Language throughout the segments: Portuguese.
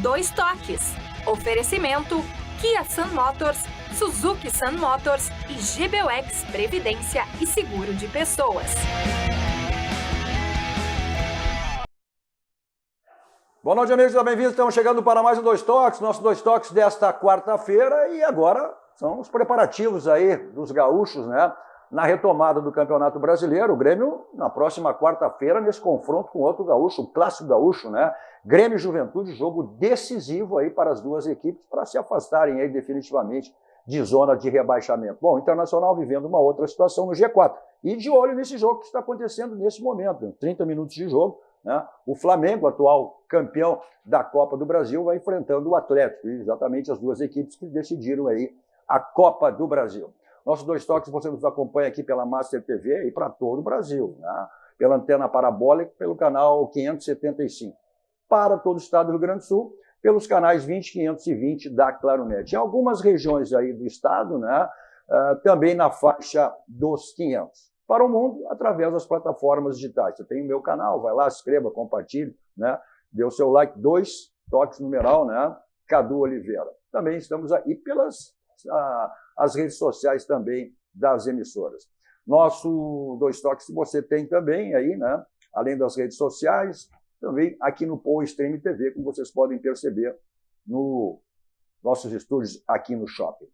Dois Toques. Oferecimento Kia Sun Motors, Suzuki Sun Motors e GBUX Previdência e Seguro de Pessoas. Boa noite, amigos, bem-vindos. Estamos chegando para mais um Dois Toques, nosso Dois Toques desta quarta-feira, e agora são os preparativos aí dos gaúchos, né? Na retomada do Campeonato Brasileiro, o Grêmio, na próxima quarta-feira, nesse confronto com outro gaúcho, o clássico gaúcho, né? Grêmio e Juventude, jogo decisivo aí para as duas equipes, para se afastarem aí definitivamente de zona de rebaixamento. Bom, o Internacional vivendo uma outra situação no G4, e de olho nesse jogo que está acontecendo nesse momento, 30 minutos de jogo, né? O Flamengo, atual campeão da Copa do Brasil, vai enfrentando o Atlético, exatamente as duas equipes que decidiram aí a Copa do Brasil. Nossos Dois Toques, você nos acompanha aqui pela Master TV e para todo o Brasil, né? Pela antena parabólica, pelo canal 575. Para todo o estado do Rio Grande do Sul, pelos canais 20 e 520 da Claronet. Em algumas regiões aí do estado, né? Também na faixa dos 500. Para o mundo, através das plataformas digitais. Você tem o meu canal, vai lá, se inscreva, compartilhe, né? Dê o seu like, Dois Toques numeral, né? Cadu Oliveira. Também estamos aí pelas as redes sociais também das emissoras. Nosso Dois Toques você tem também aí, né? Além das redes sociais, também aqui no Poa Stream TV, como vocês podem perceber nos nossos estúdios aqui no shopping.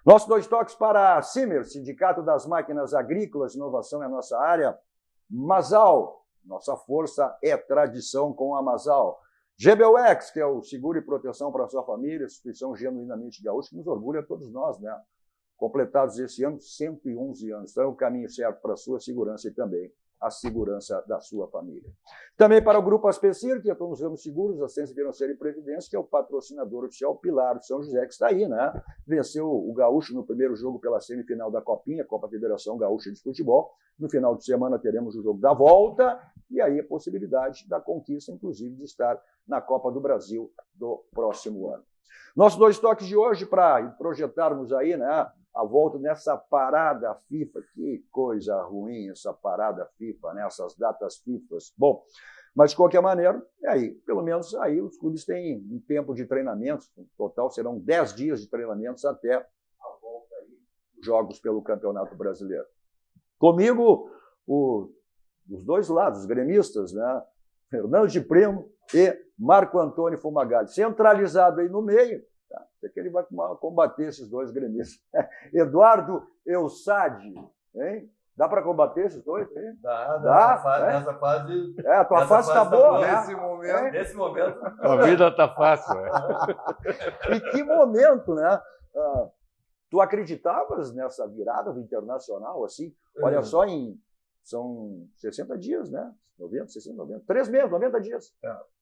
Nosso Dois Toques para a CIMER, Sindicato das Máquinas Agrícolas, inovação é a nossa área. Masal, nossa força é tradição com a Masal. GBUX, que é o seguro e proteção para a sua família, instituição genuinamente gaúcha, que nos orgulha a todos nós, né? Completados esse ano 111 anos. Então é o caminho certo para a sua segurança e também a segurança da sua família. Também para o Grupo Aspecir, que atua nos ramos seguros, assistência financeira e previdência, que é o patrocinador oficial Pilar de São José, que está aí, né? Venceu o Gaúcho no primeiro jogo pela semifinal da Copinha, Copa Federação Gaúcha de Futebol. No final de semana teremos o jogo da volta e aí a possibilidade da conquista, inclusive, de estar na Copa do Brasil do próximo ano. Nossos Dois Toques de hoje para projetarmos aí, né? A volta nessa parada FIFA, que coisa ruim essa parada FIFA, né? Essas datas FIFAs. Bom, mas de qualquer maneira, é aí. Pelo menos aí os clubes têm um tempo de treinamento, no total serão 10 dias de treinamentos até a volta aí dos jogos pelo Campeonato Brasileiro. Comigo, os dois lados, os gremistas, né? Fernando de Primo e Marco Antônio Fumagalli, centralizado aí no meio. Tá? É que ele vai combater esses dois gremistas. Eduardo Eusadi, hein? Dá para combater esses dois? Hein? Dá. Nessa fase. A tua fase está boa, né? Nesse momento. A vida tá fácil, né? E que momento, né? Tu acreditavas nessa virada do Internacional, assim? Olha só, são 60 dias, né? 90, 60, 90. 3 meses, 90 dias.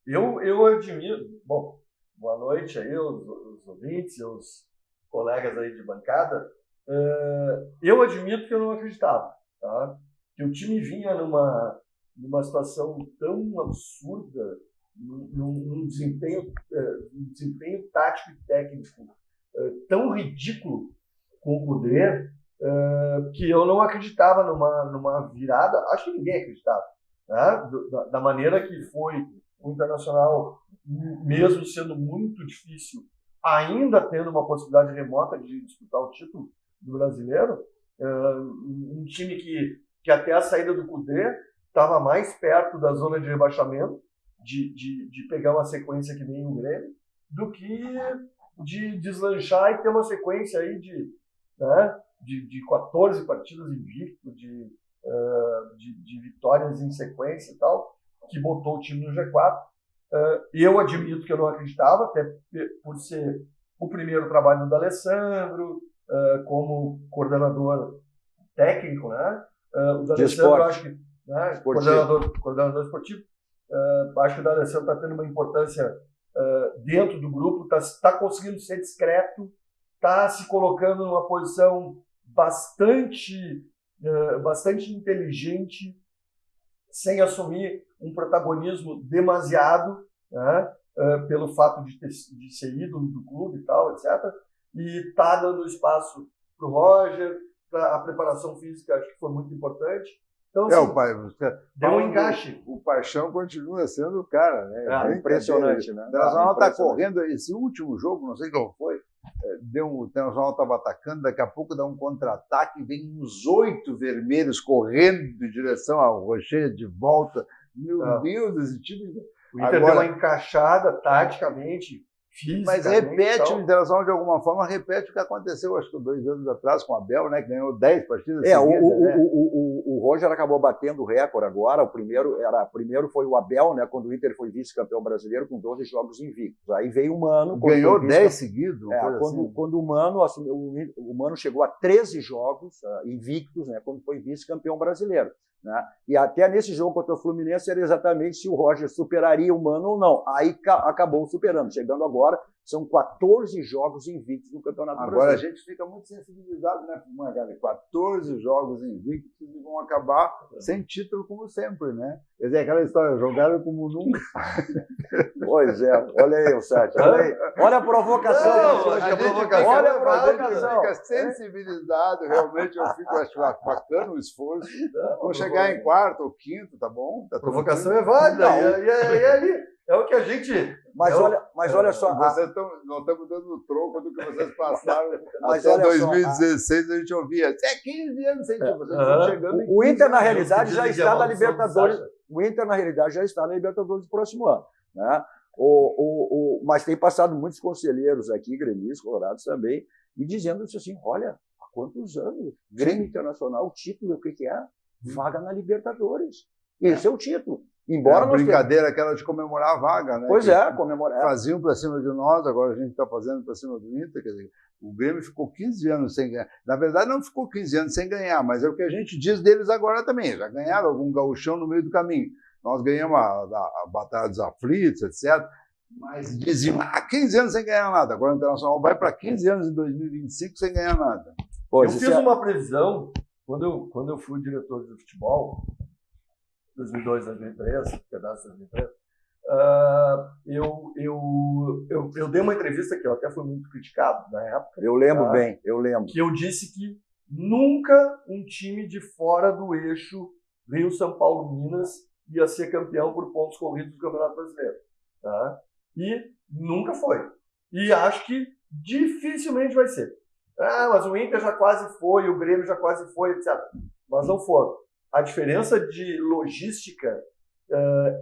Eu admiro. Bom, boa noite aí, os ouvintes, os colegas aí de bancada. Eu admito que eu não acreditava, tá? Que o time vinha numa situação tão absurda, num desempenho tático e técnico tão ridículo com o Cudê, que eu não acreditava numa virada. Acho que ninguém acreditava, né? Da maneira que foi o Internacional, mesmo sendo muito difícil, ainda tendo uma possibilidade remota de disputar o título do Brasileiro, um time que até a saída do Cudê estava mais perto da zona de rebaixamento, de pegar uma sequência que nem o Grêmio, do que de deslanchar e ter uma sequência aí de 14 partidas invicto, de vitórias em sequência e tal, que botou o time no G4. Eu admito que eu não acreditava, até por ser o primeiro trabalho do D'Alessandro, como coordenador técnico, né? O D'Alessandro, acho que, né? Coordenador esportivo, acho que o D'Alessandro está tendo uma importância dentro do grupo, está conseguindo ser discreto, está se colocando numa posição bastante inteligente, sem assumir um protagonismo demasiado, né? Pelo fato de ser ídolo do clube e tal, etc. E está dando espaço para o Roger, a preparação física acho que foi muito importante. Então, assim, deu um encaixe. O Paixão continua sendo o cara, né? Impressionante, né? O Internacional está correndo, esse último jogo, não sei qual foi, o Internacional estava atacando, daqui a pouco dá um contra-ataque, vem uns 8 vermelhos correndo em direção ao Rocher de volta. Meu Deus, esse time... O Inter deu uma encaixada taticamente, mas repete o Internacional de alguma forma, repete o que aconteceu, acho que 2 anos atrás com o Abel, né? Que ganhou 10 partidas seguidas, né? O Roger acabou batendo o recorde agora. O primeiro foi o Abel, né? Quando o Inter foi vice-campeão brasileiro com 12 jogos invictos. Aí veio o Mano. Ganhou 10 seguidos. Quando o Mano assumiu, o Mano chegou a 13 jogos invictos, né? Quando foi vice-campeão brasileiro. Né? E até nesse jogo contra o Fluminense era exatamente se o Roger superaria o Mano ou não. Aí acabou superando. Chegando agora, são 14 jogos invictos no Campeonato Brasileiro. Agora a gente fica muito sensibilizado, né, Magali? 14 jogos invictos e vão acabar sem título como sempre, né? Quer dizer, aquela história, jogaram como nunca. Pois é, olha aí, o Sete. Olha a provocação. Olha a provocação. Fica sensibilizado, realmente eu fico bacana o esforço. Vou chegar em quarto ou quinto, tá bom? A provocação é válida. E ali é o que a gente... Mas olha só... Nós estamos dando troco do que vocês passaram. Até 2016 a gente ouvia. Você é 15 anos sem título. Vocês estão chegando em 15 O Inter, na anos. realidade, já está na Libertadores. O Inter, na realidade, já está na Libertadores do próximo ano. Né? Mas tem passado muitos conselheiros aqui, gremistas, colorados também, e dizendo assim, olha, há quantos anos? Grêmio Internacional, o título, o que é? Vaga na Libertadores. Esse é o título. Embora a brincadeira aquela de comemorar a vaga, né? Pois é, comemorar. Faziam para cima de nós, agora a gente está fazendo para cima do Inter. Quer dizer, o Grêmio ficou 15 anos sem ganhar. Na verdade, não ficou 15 anos sem ganhar, mas é o que a gente diz deles agora também. Já ganharam algum gauchão no meio do caminho. Nós ganhamos a Batalha dos Aflitos, etc. Mas diziam, 15 anos sem ganhar nada. Agora o Internacional vai para 15 anos em 2025 sem ganhar nada. Eu fiz uma previsão, quando eu fui diretor de futebol, 2002, 2003, pedaço de 2003, eu dei uma entrevista que eu até fui muito criticado na época. Eu lembro bem, eu lembro. Que eu disse que nunca um time de fora do eixo Rio, São Paulo, Minas ia ser campeão por pontos corridos do Campeonato Brasileiro. Tá? E nunca foi. E acho que dificilmente vai ser. Mas o Inter já quase foi, o Grêmio já quase foi, etc. Mas não foram. A diferença de logística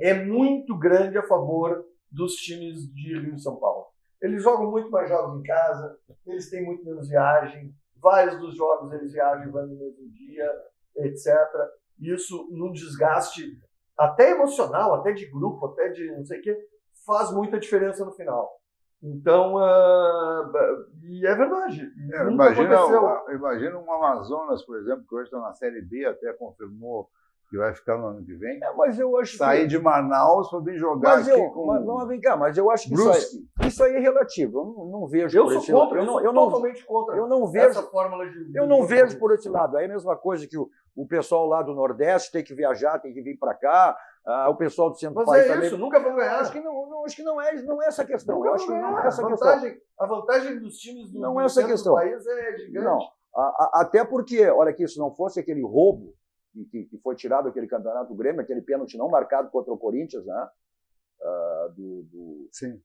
é muito grande a favor dos times de Rio e São Paulo. Eles jogam muito mais jogos em casa, eles têm muito menos viagem, vários dos jogos eles viajam e vão no mesmo dia, etc. Isso, num desgaste até emocional, até de grupo, até de não sei o quê, faz muita diferença no final. Então, e é verdade. Imagina um Amazonas, por exemplo, que hoje está na Série B, até confirmou que vai ficar no ano que vem. Mas eu acho sair de Manaus para vir jogar aqui com mas vem cá, mas eu acho que isso aí é relativo. Eu não vejo por esse lado. Eu sou totalmente contra essa fórmula de... Eu não vejo por esse lado. Aí é a mesma coisa que o pessoal lá do Nordeste tem que viajar, tem que vir para cá. O pessoal do centro do país também. Isso, nunca vão ganhar. Acho que não é essa questão. Eu acho que não é essa questão. A vantagem dos times do centro do país é gigante. Não, até porque, olha aqui, se não fosse aquele roubo que foi tirado aquele campeonato do Grêmio, aquele pênalti não marcado contra o Corinthians, né? Sim.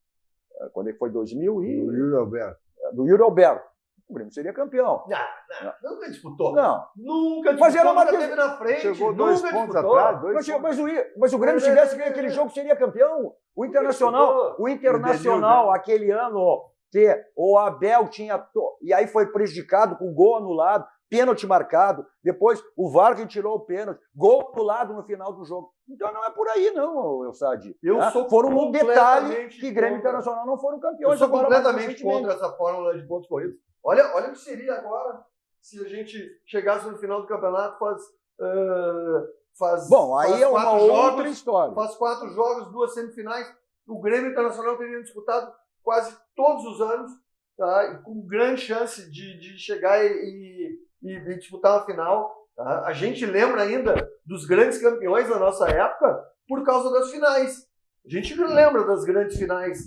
Quando é que foi? 2000 e... Do Yuri Alberto. Do Yuri Alberto. O Grêmio seria campeão. Nunca disputou. Não. Nunca disputou. Mas era uma teve na frente. Chegou 2 pontos atrás. Mas o Grêmio tivesse ganho aquele jogo, seria campeão. O Internacional, aquele ano que o Abel tinha... E aí foi prejudicado com gol anulado, pênalti marcado, depois o VAR tirou o pênalti, gol anulado no final do jogo. Então não é por aí não, Eusadi. Foram um detalhe que Grêmio e Internacional não foram campeões. Eu sou completamente contra essa fórmula de pontos corridos. Olha o que seria agora se a gente chegasse no final do campeonato, Bom, aí é uma outra história. Faz 4 jogos, 2 semifinais. O Grêmio Internacional teria disputado quase todos os anos, tá? E com grande chance de chegar e disputar uma final. Tá? A gente lembra ainda dos grandes campeões da nossa época por causa das finais. A gente lembra das grandes finais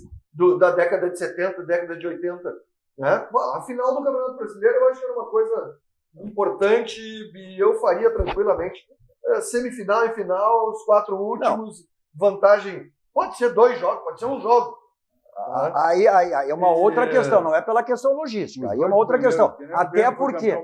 da década de 70, década de 80. Né? A final do Campeonato Brasileiro eu acho que era uma coisa importante e eu faria tranquilamente. semifinal e final, os 4 últimos, vantagem. Pode ser 2 jogos, pode ser um jogo. Aí é uma outra questão, não é pela questão logística, aí é uma outra questão. Até porque.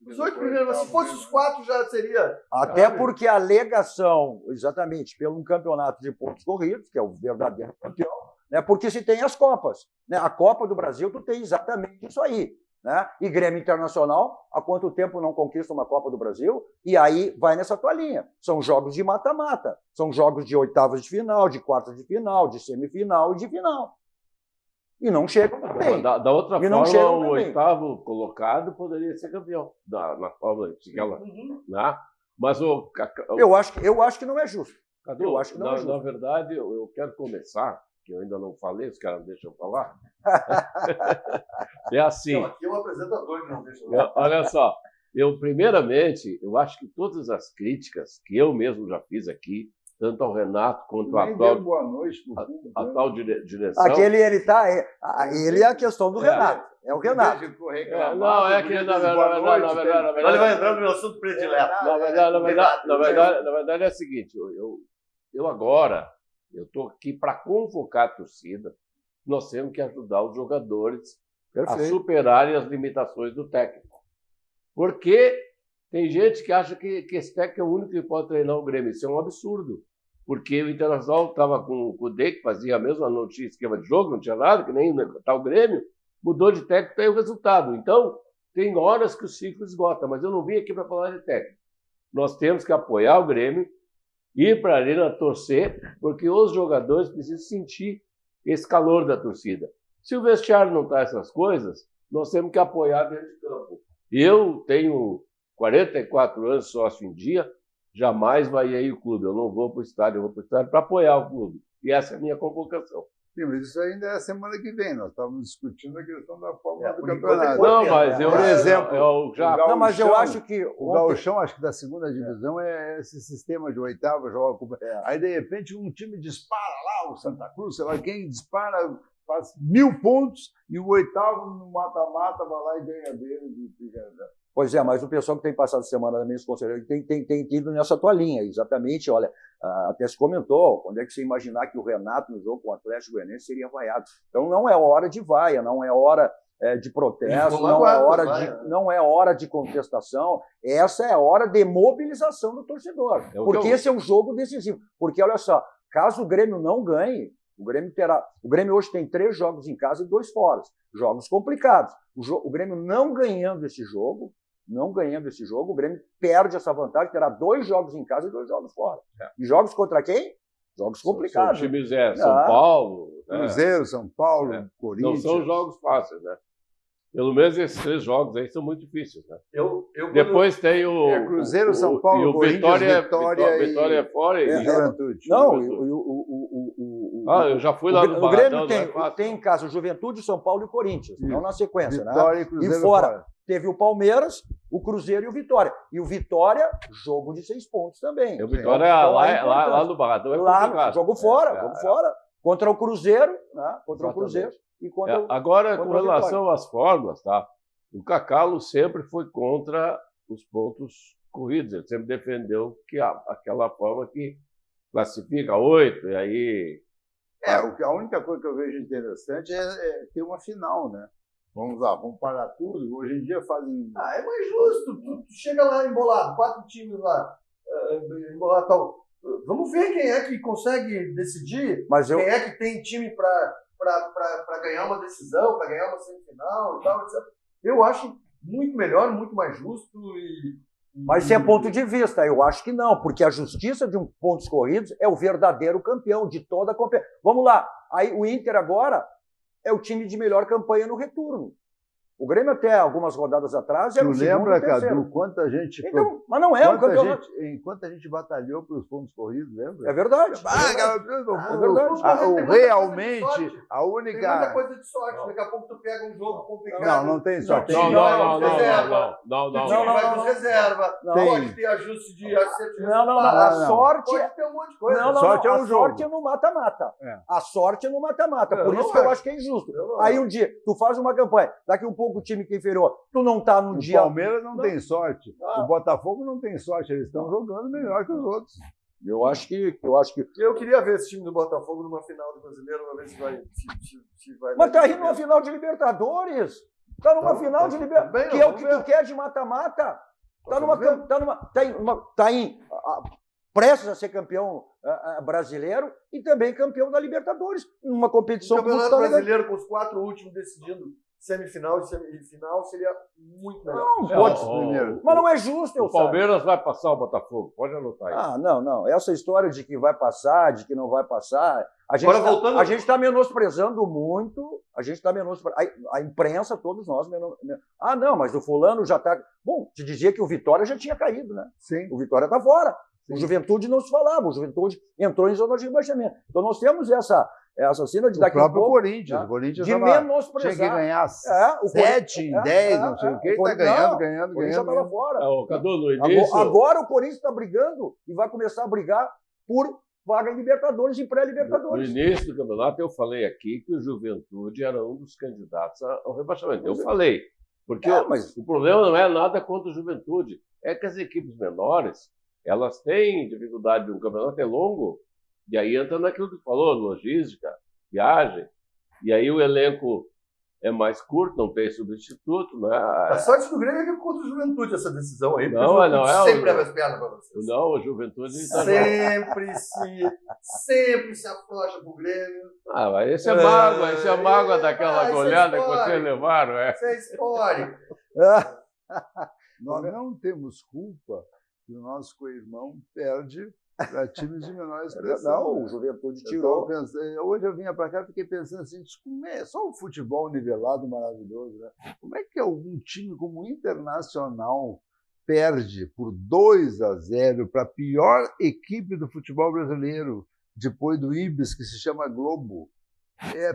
Os 8 primeiros, se fosse os 4, já seria. Até porque a alegação, exatamente, pelo campeonato de pontos corridos, que é o verdadeiro campeão, né? Porque se tem as Copas. Né? A Copa do Brasil, tu tem exatamente isso aí. Né? E Grêmio Internacional, há quanto tempo não conquista uma Copa do Brasil? E aí vai nessa tua linha. São jogos de mata-mata. São jogos de oitavas de final, de quartas de final, de semifinal e de final. E não chegam bem. Da outra E não forma, chegam o bem. oitavo colocado poderia ser campeão na forma daquela. Né? Mas Eu acho que não é justo. Cadu, eu acho que não é justo. Na verdade, eu quero começar, que eu ainda não falei, os caras não deixam eu falar. É assim. Não, aqui é o apresentador que não deixa eu falar. Olha só, primeiramente, eu acho que todas as críticas que eu mesmo já fiz aqui, tanto ao Renato quanto à boa noite pro público, a tal direção. Aquele ele é a questão do Renato. É o Renato. Não, é que na verdade. Ele vai entrar no meu assunto predileto. Na verdade é o seguinte, eu agora estou aqui para convocar a torcida. Nós temos que ajudar os jogadores a superarem as limitações do técnico. Porque tem gente que acha que esse técnico é o único que pode treinar o Grêmio. Isso é um absurdo. Porque o Internacional estava com o D, que fazia a mesma notícia, esquema de jogo, não tinha nada, que nem o Grêmio, mudou de técnico, tem o resultado. Então, tem horas que o ciclo esgota, mas eu não vim aqui para falar de técnico. Nós temos que apoiar o Grêmio, ir para a arena torcer, porque os jogadores precisam sentir esse calor da torcida. Se o vestiário não está essas coisas, nós temos que apoiar dentro de campo. Eu tenho 44 anos, sócio em dia, jamais vai aí o clube. Eu não vou para o estádio, eu vou para o estádio para apoiar o clube. E essa é a minha convocação. Sim, mas isso ainda é a semana que vem. Nós estávamos discutindo a questão da forma do campeonato. Não, mas por exemplo, não, mas eu acho que o gauchão, acho que da segunda divisão é esse sistema de oitava, joga. Aí de repente um time dispara lá, o Santa Cruz, sei lá quem dispara, faz 1000 pontos e o oitavo no mata-mata vai lá e ganha dele. Pois é, mas o pessoal que tem passado semana também, os conselheiros, tem ido nessa tua linha, exatamente. Olha, até se comentou, quando é que você imaginar que o Renato no jogo com o Atlético Goianiense seria vaiado? Então não é hora de vaia, não é hora de protesto, não é hora de contestação, essa é a hora de mobilização do torcedor, porque esse é um jogo decisivo. Porque, olha só, caso o Grêmio não ganhe, o Grêmio hoje tem 3 jogos em casa e 2 fora, jogos complicados. O Grêmio não ganhando esse jogo, o Grêmio perde essa vantagem, terá 2 jogos em casa e 2 jogos fora. E jogos contra quem? Jogos complicados. São times São Paulo, Cruzeiro, São Paulo, Corinthians. Não são jogos fáceis, né? Pelo menos esses 3 jogos aí são muito difíceis, né? Depois tem o Cruzeiro, São Paulo, e o Corinthians, Vitória fora e Juventude. Não, eu já fui lá no Barradão. O Grêmio tem em casa o Juventude, São Paulo e Corinthians, não na sequência, Vitória, né? E Cruzeiro e fora teve o Palmeiras, o Cruzeiro e o Vitória. E o Vitória, jogo de 6 pontos também. O Vitória lá no Barradão lá, jogo fora. Contra o Cruzeiro, né? Contra o Cruzeiro. E agora, com relação às fórmulas, tá? O Cacalo sempre foi contra os pontos corridos. Ele sempre defendeu que aquela forma que classifica 8, e aí... A única coisa que eu vejo interessante é ter uma final, né? Vamos lá, vamos parar tudo. Hoje em dia fazem... é mais justo. Tu chega lá embolado, 4 times lá, embolado tal. Vamos ver quem é que consegue decidir, quem é que tem time para ganhar uma decisão, para ganhar uma semifinal e tal, etc. Eu acho muito melhor, muito mais justo Mas isso é ponto de vista, eu acho que não, porque a justiça de pontos corridos é o verdadeiro campeão de toda a competição. Vamos lá, aí o Inter agora é o time de melhor campanha no retorno. O Grêmio até algumas rodadas atrás era o segundo lembra, e terceiro. Cadu, quanta gente... Então, mas não é um campeonato. Enquanto a gente batalhou pelos pontos corridos, lembra? É verdade. É verdade. Realmente, a única... Tem muita coisa de sorte. Daqui a pouco tu pega um jogo complicado. Não tem sorte. Não. Vai com reserva. Pode ter ajuste de assertividade. A sorte... Pode ter um monte de coisa. A sorte é no mata-mata. A sorte é no mata-mata. Por isso que eu acho que é injusto. Aí um dia, tu faz uma campanha, daqui um pouco Botafogo, o time que é inferior. Tu não tá no dia... O Palmeiras não tem sorte. O Botafogo não tem sorte. Eles estão jogando melhor que os outros. Eu acho que... Eu queria ver esse time do Botafogo numa final do Brasileiro, uma vez se vai... Se vai Mas tá aí numa final de Libertadores. Tá numa final de Libertadores. Que é o que tu quer de mata-mata. Prestes a ser campeão brasileiro e também campeão da Libertadores. Numa competição... O Campeonato Brasileiro com os 4 últimos decidindo semifinal e semifinal seria muito melhor. Mas não é justo, o Palmeiras vai passar o Botafogo, pode anotar aí. Não. Essa história de que vai passar, de que não vai passar... A gente está menosprezando muito, a imprensa, todos nós... mas o fulano já está... Bom, te dizia que o Vitória já tinha caído, né? Sim. O Vitória está fora. O Juventude não se falava, o Juventude entrou em zona de rebaixamento. Então nós temos essa cena de daqui a pouco... Corinthians, né? O Corinthians de menosprezar. Tinha que ganhar o 7 em 10, não sei o quê, está ganhando. O Corinthians já estava fora. Cadu, no início... Agora o Corinthians está brigando e vai começar a brigar por vaga em Libertadores e pré-Libertadores. No início do campeonato eu falei aqui que o Juventude era um dos candidatos ao rebaixamento. Eu falei, porque o problema não é nada contra o Juventude, é que as equipes menores elas têm dificuldade, um campeonato é longo, e aí entra naquilo que tu falou, logística, viagem, e aí o elenco é mais curto, não tem substituto, né? A sorte do Grêmio é que contra o Juventude essa decisão aí, não é sempre abre as pernas para vocês. Não, o Juventude... Sempre se afrouxa pro Grêmio. Mas esse é mágoa daquela goleada que vocês levaram, Isso é histórico. Nós não temos culpa que o nosso co-irmão perde para times de menor expressão. Não, o Juventude tirou. Hoje eu vinha para cá e fiquei pensando assim, só o futebol nivelado maravilhoso, né? Como é que algum time como o Internacional perde por 2-0 para a pior equipe do futebol brasileiro, depois do Ibis, que se chama Globo? É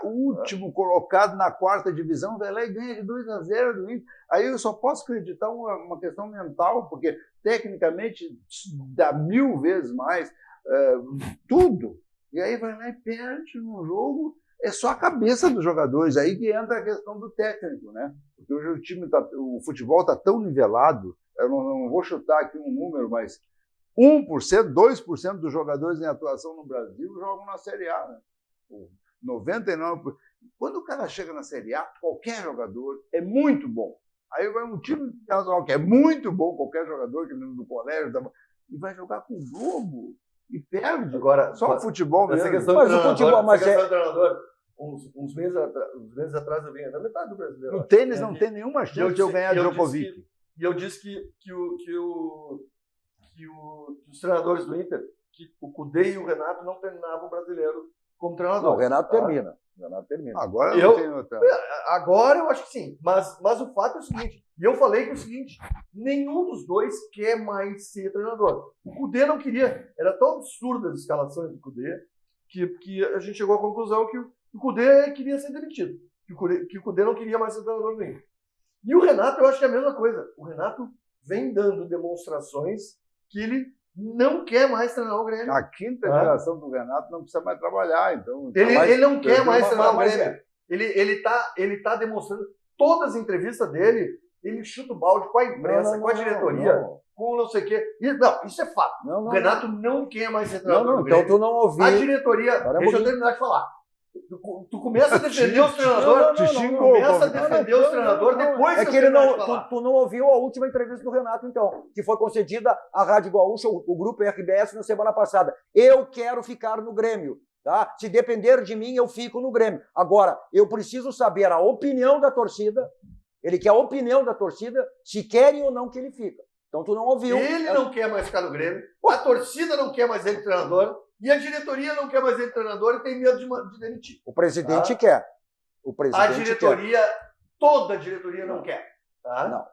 o último colocado na 4ª divisão, vai lá e ganha de 2-0 do Inter. Aí eu só posso acreditar uma questão mental, porque tecnicamente dá 1000 vezes mais tudo. E aí vai lá e perde no jogo. É só a cabeça dos jogadores. Aí que entra a questão do técnico, né? Porque hoje o futebol está tão nivelado, eu não vou chutar aqui um número, mas 1%, 2% dos jogadores em atuação no Brasil jogam na Série A, né? 99%. Quando o cara chega na Série A, qualquer jogador é muito bom. Aí vai um time que é muito bom, qualquer jogador que vem do colégio, e vai jogar com o Globo e perde. Agora, só o futebol mesmo. Mas o futebol, treinador, uns meses atrás eu vinha na metade do brasileiro. No tênis não tem nenhuma chance de eu ganhar Djokovic. E eu disse que os treinadores do Inter, que o Cudê e o Renato não terminavam o brasileiro como treinador. Não, o Renato termina. Agora eu não tenho outra. Agora eu acho que sim. Mas o fato é o seguinte, e eu falei que é o seguinte, nenhum dos dois quer mais ser treinador. O Cudê não queria. Era tão absurda as escalações do Cudê que a gente chegou à conclusão que o Cudê queria ser demitido. Que o Cudê não queria mais ser treinador do Inter. E o Renato, eu acho que é a mesma coisa. O Renato vem dando demonstrações que ele não quer mais treinar o Grêmio. A 5ª geração do Renato não precisa mais trabalhar. Então, ele não quer mais treinar o Grêmio. Ele tá demonstrando, todas as entrevistas dele, ele chuta o balde com a imprensa, com a diretoria, com não sei o quê. Não, isso é fato. O Renato não quer mais ser treinador do Grêmio. Então tu não ouviu. A diretoria, deixa eu terminar de falar. Tu começa a defender os treinadores, depois é que ele tu não ouviu a última entrevista do Renato, então, que foi concedida à Rádio Gaúcha, o grupo RBS, na semana passada. Eu quero ficar no Grêmio, tá? Se depender de mim, eu fico no Grêmio. Agora, eu preciso saber a opinião da torcida, ele quer a opinião da torcida, se querem ou não que ele fica. Então tu não ouviu. Ele não quer mais ficar no Grêmio, a torcida não quer mais ele treinador, e a diretoria não quer mais ele treinador e tem medo de demitir. O presidente quer. A diretoria, toda a diretoria não quer. Tá? Não.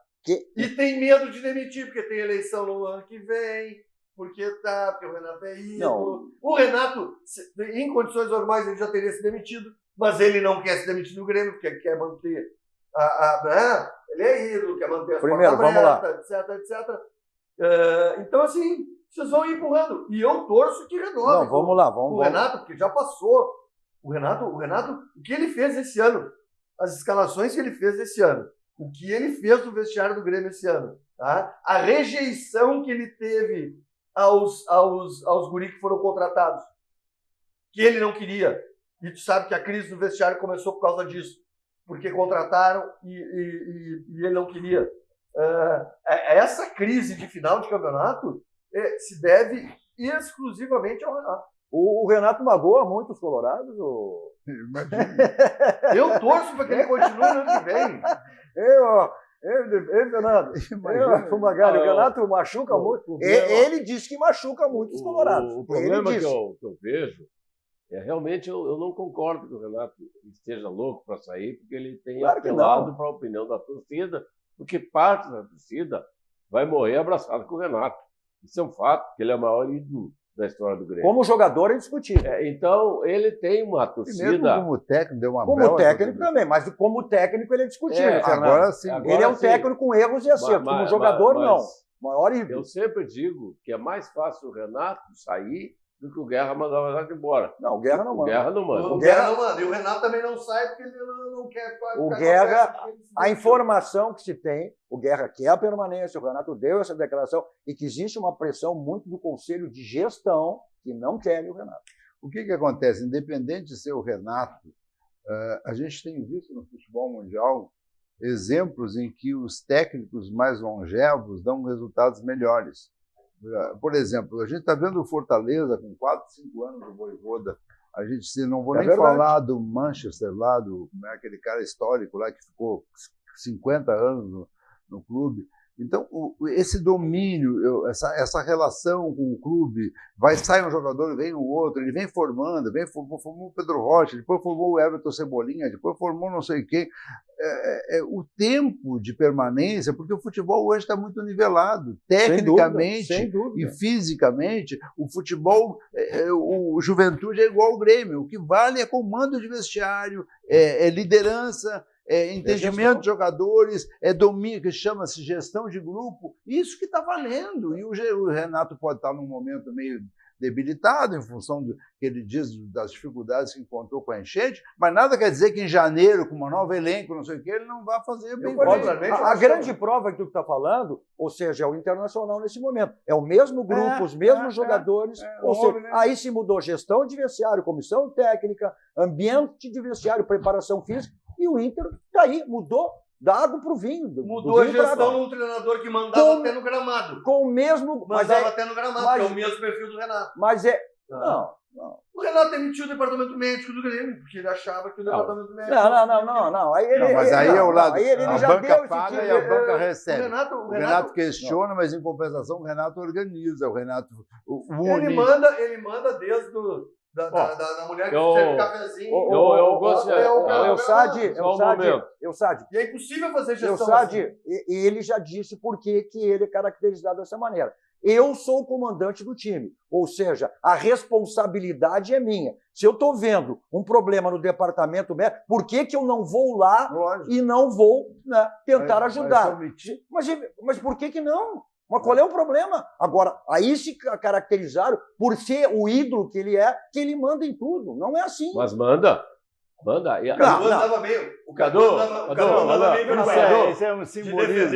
E tem medo de demitir, porque tem eleição no ano que vem, porque o Renato é ídolo. O Renato, em condições normais, ele já teria se demitido, mas ele não quer se demitir no Grêmio, porque quer manter ele é ídolo, quer manter as portas abertas, etc. Então, assim, vocês vão empurrando. E eu torço que renove. Não, vamos lá. O Renato, porque já passou. O Renato, o que ele fez esse ano? as escalações que ele fez esse ano, o que ele fez no vestiário do Grêmio esse ano, tá? A rejeição que ele teve aos guri que foram contratados, que ele não queria. E tu sabe que a crise do vestiário começou por causa disso, porque contrataram e ele não queria. Essa crise de final de campeonato se deve exclusivamente ao Renato. O Renato magoa muito os colorados? Ou... Eu torço para que ele continue no ano que vem. Fernando, o Renato machuca muito. Ele diz que machuca muito os colorados. O problema que eu vejo é realmente eu não concordo que o Renato esteja louco para sair, porque ele tem apelado para a opinião da torcida, porque parte da torcida vai morrer abraçado com o Renato. Isso é um fato, porque ele é o maior ídolo da história do Grêmio. Como jogador é indiscutível. Então, ele tem uma torcida... E mesmo como técnico, deu uma Como técnico também, mas como técnico ele é discutível. Agora sim. Ele é um técnico com erros e acertos. Como jogador, não. Maior ídolo. Eu sempre digo que é mais fácil o Renato sair do que o Guerra mandar o Renato embora. Não, o Guerra não manda. O Guerra não manda. O Guerra não manda. E o Renato também não sai porque ele não quer... O Guerra, a informação que se tem, o Guerra quer a permanência, o Renato deu essa declaração, e que existe uma pressão muito do Conselho de Gestão que não quer o Renato. O que acontece? Independente de ser o Renato, a gente tem visto no futebol mundial exemplos em que os técnicos mais longevos dão resultados melhores. Por exemplo, a gente está vendo o Fortaleza com 4, 5 anos do Vojvoda. A gente não vou nem falar do Manchester lá, aquele cara histórico lá que ficou 50 anos no clube. Então, esse domínio, essa relação com o clube, sai um jogador, vem o outro, ele vem formando, formou o Pedro Rocha, depois formou o Everton Cebolinha, depois formou não sei quem. O tempo de permanência, porque o futebol hoje está muito nivelado, tecnicamente sem dúvida. E fisicamente, o futebol, o Juventude é igual ao Grêmio, o que vale é comando de vestiário, liderança, entendimento de jogadores, domínio, que chama-se gestão de grupo, isso que está valendo. E o Renato pode estar num momento meio debilitado, em função do que ele diz das dificuldades que encontrou com a enchente, mas nada quer dizer que em janeiro, com uma nova elenco, não sei o que, ele não vai fazer bem. A grande prova que tu está falando, ou seja, é o Internacional nesse momento. É o mesmo grupo, os mesmos jogadores, ou seja, aí se mudou gestão de vestiário, comissão técnica, ambiente de vestiário, preparação física, e o Inter está aí, mudou da água para o vinho. Mudou a gestão de um treinador que mandava até no gramado. Com o mesmo... Mandava até no gramado, que é o mesmo perfil do Renato. Mas não. O Renato demitiu o departamento médico do Grêmio, porque ele achava que o departamento médico... Não. Mas aí é o lado... Aí ele a já banca deu paga e a banca recebe. O Renato questiona, mas em compensação o Renato organiza, o Renato une. Ele manda desde da mulher que serve o cafezinho. Eu gosto Eu Sadi. E é impossível fazer gestão. Eu Sadi, e ele já disse por que ele é caracterizado dessa maneira. Eu sou o comandante do time, ou seja, a responsabilidade é minha. Se eu estou vendo um problema no departamento médico, por que eu não vou lá e não vou tentar ajudar? Mas por que não? Mas qual é o problema? Agora, aí se caracterizaram por ser o ídolo que ele é, que ele manda em tudo. Não é assim. Mas manda. Manda. O Cadu andava meio. O Cadu andava meio. Isso é um simbolismo.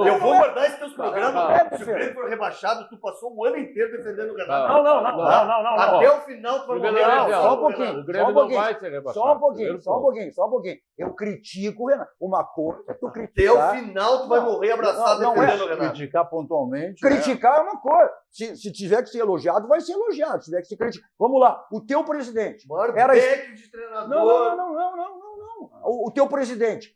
Eu vou guardar esses teus programas. Se o Grêmio for rebaixado, tu passou o ano inteiro defendendo o Renato. Não. Até o final tu vai morrer. Só um pouquinho. O Grêmio não vai ser rebaixado. Só um pouquinho. Eu critico o Renato. Uma coisa é tu criticar. Até o final tu vai morrer abraçado defendendo o Renato. Criticar pontualmente. Criticar é uma coisa. Se tiver que ser elogiado, vai ser elogiado. Se tiver que ser criticado. Vamos lá. O teu presidente. Era back de treinador. Não. O teu presidente.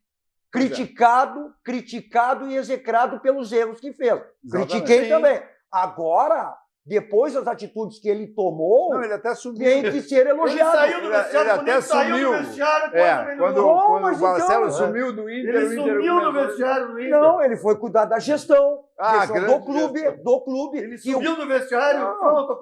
Criticado e execrado pelos erros que fez. Exatamente. Critiquei também. Agora, depois das atitudes que ele tomou, ele até sumiu. Tem que ser elogiado. Ele saiu do vestiário, ele até sumiu. Quando o Marcelo sumiu do Inter, ele sumiu do vestiário do Inter. Não, ele foi cuidar da gestão. Do clube. Ele subiu do vestiário. Pronto,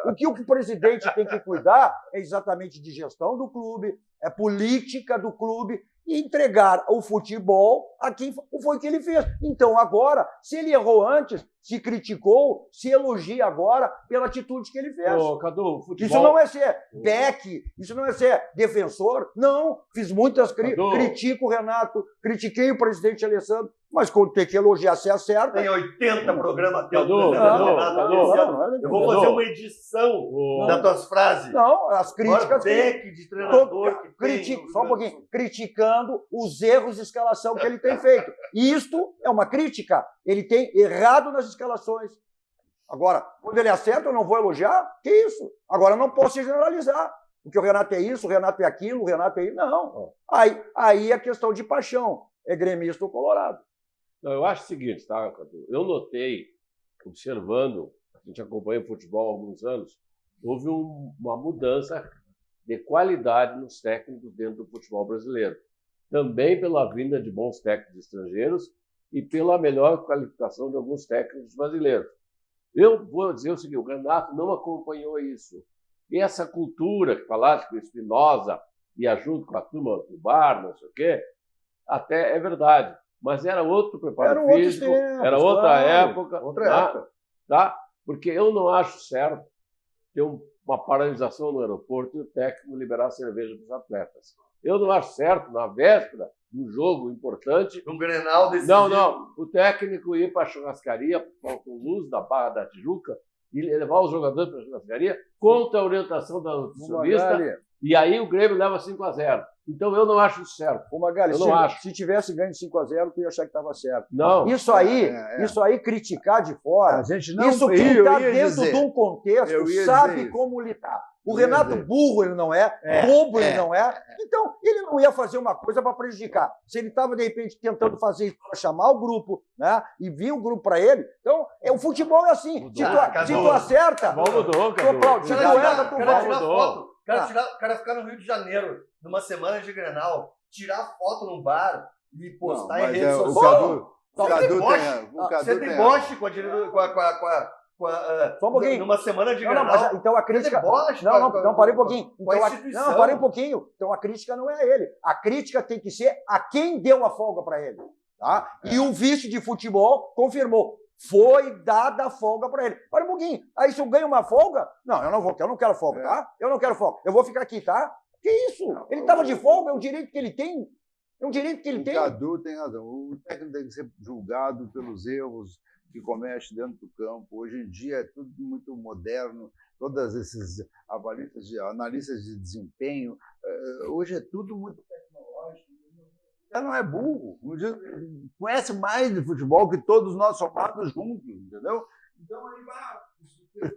o que o presidente tem que cuidar é exatamente de gestão do clube, é política do clube, e entregar o futebol a quem foi o que ele fez. Então, agora, se ele errou antes, se criticou, se elogia agora pela atitude que ele fez. Ô, Cadu, futebol... Isso não é ser back, isso não é ser defensor. Não, fiz muitas críticas, critico o Renato, critiquei o presidente Alessandro, mas quando tem que elogiar, se acerta. Tem 80 programas teus. Cadu, eu vou fazer uma edição das tuas frases. Não, as críticas... Back de treinador que critico, só um pouquinho, criticando os erros de escalação que ele tem feito. E isto é uma crítica. Ele tem errado nas escalações. Agora, quando ele acerta, eu não vou elogiar? Que isso? Agora, eu não posso generalizar. Porque o Renato é isso, o Renato é aquilo, o Renato é isso. Não. Aí é questão de paixão. É gremista ou colorado. Não, eu acho o seguinte, tá, Cadu? Eu notei, observando, a gente acompanha o futebol há alguns anos, houve uma mudança de qualidade nos técnicos dentro do futebol brasileiro. Também pela vinda de bons técnicos estrangeiros e pela melhor qualificação de alguns técnicos brasileiros. Eu vou dizer o seguinte, o Renato não acompanhou isso. E essa cultura que falaste com o Espinosa e junto com a turma do bar, não sei o quê, até é verdade. Mas era outro preparo físico, era outra época. Tá? Porque eu não acho certo ter uma paralisação no aeroporto e o técnico liberar cerveja para os atletas. Eu não acho certo, na véspera de um jogo importante... Um Grenal desse Não. O técnico ir para a churrascaria, com luz da Barra da Tijuca, e levar os jogadores para a churrascaria contra a orientação da nutricionista. E aí o Grêmio leva 5-0. Então eu não acho isso certo. Ô, Magali, eu não acho. Se tivesse ganho 5-0, tu ia achar que estava certo. Não. Isso aí, criticar de fora, a gente não, isso quem está dentro de um contexto sabe como lidar. O Renato burro ele não é, bobo ele não é, então ele não ia fazer uma coisa para prejudicar. Se ele estava, de repente, tentando fazer isso para chamar o grupo, né, e vir o grupo para ele, então o futebol é assim. Se tu acerta, mudou, tu aplaude. Se tu erra, tu vai. O cara ficar no Rio de Janeiro, numa semana de Grenal, tirar foto num bar e postar em redes sociais. O Cadu Você deboche com só um pouquinho. Numa semana de Grenal. Mas, então a crítica... Não, parei um pouquinho. Não, parei um pouquinho. Então a crítica não é a ele. A crítica tem que ser a quem deu a folga para ele. Tá? E o vice de futebol confirmou. Foi dada a folga para ele. Para um pouquinho. Aí se eu ganho uma folga, não, eu não quero folga, tá? Eu não quero folga. Eu vou ficar aqui, tá? Que isso? Ele estava de folga, é um direito que ele tem. É um direito que ele tem. O Cadu tem razão. O técnico tem que ser julgado pelos erros que comete dentro do campo. Hoje em dia é tudo muito moderno. Todas esses analistas de desempenho. Hoje é tudo muito tecnológico. Ele não é burro, conhece mais de futebol que todos nós somados juntos, entendeu? Então ele vai,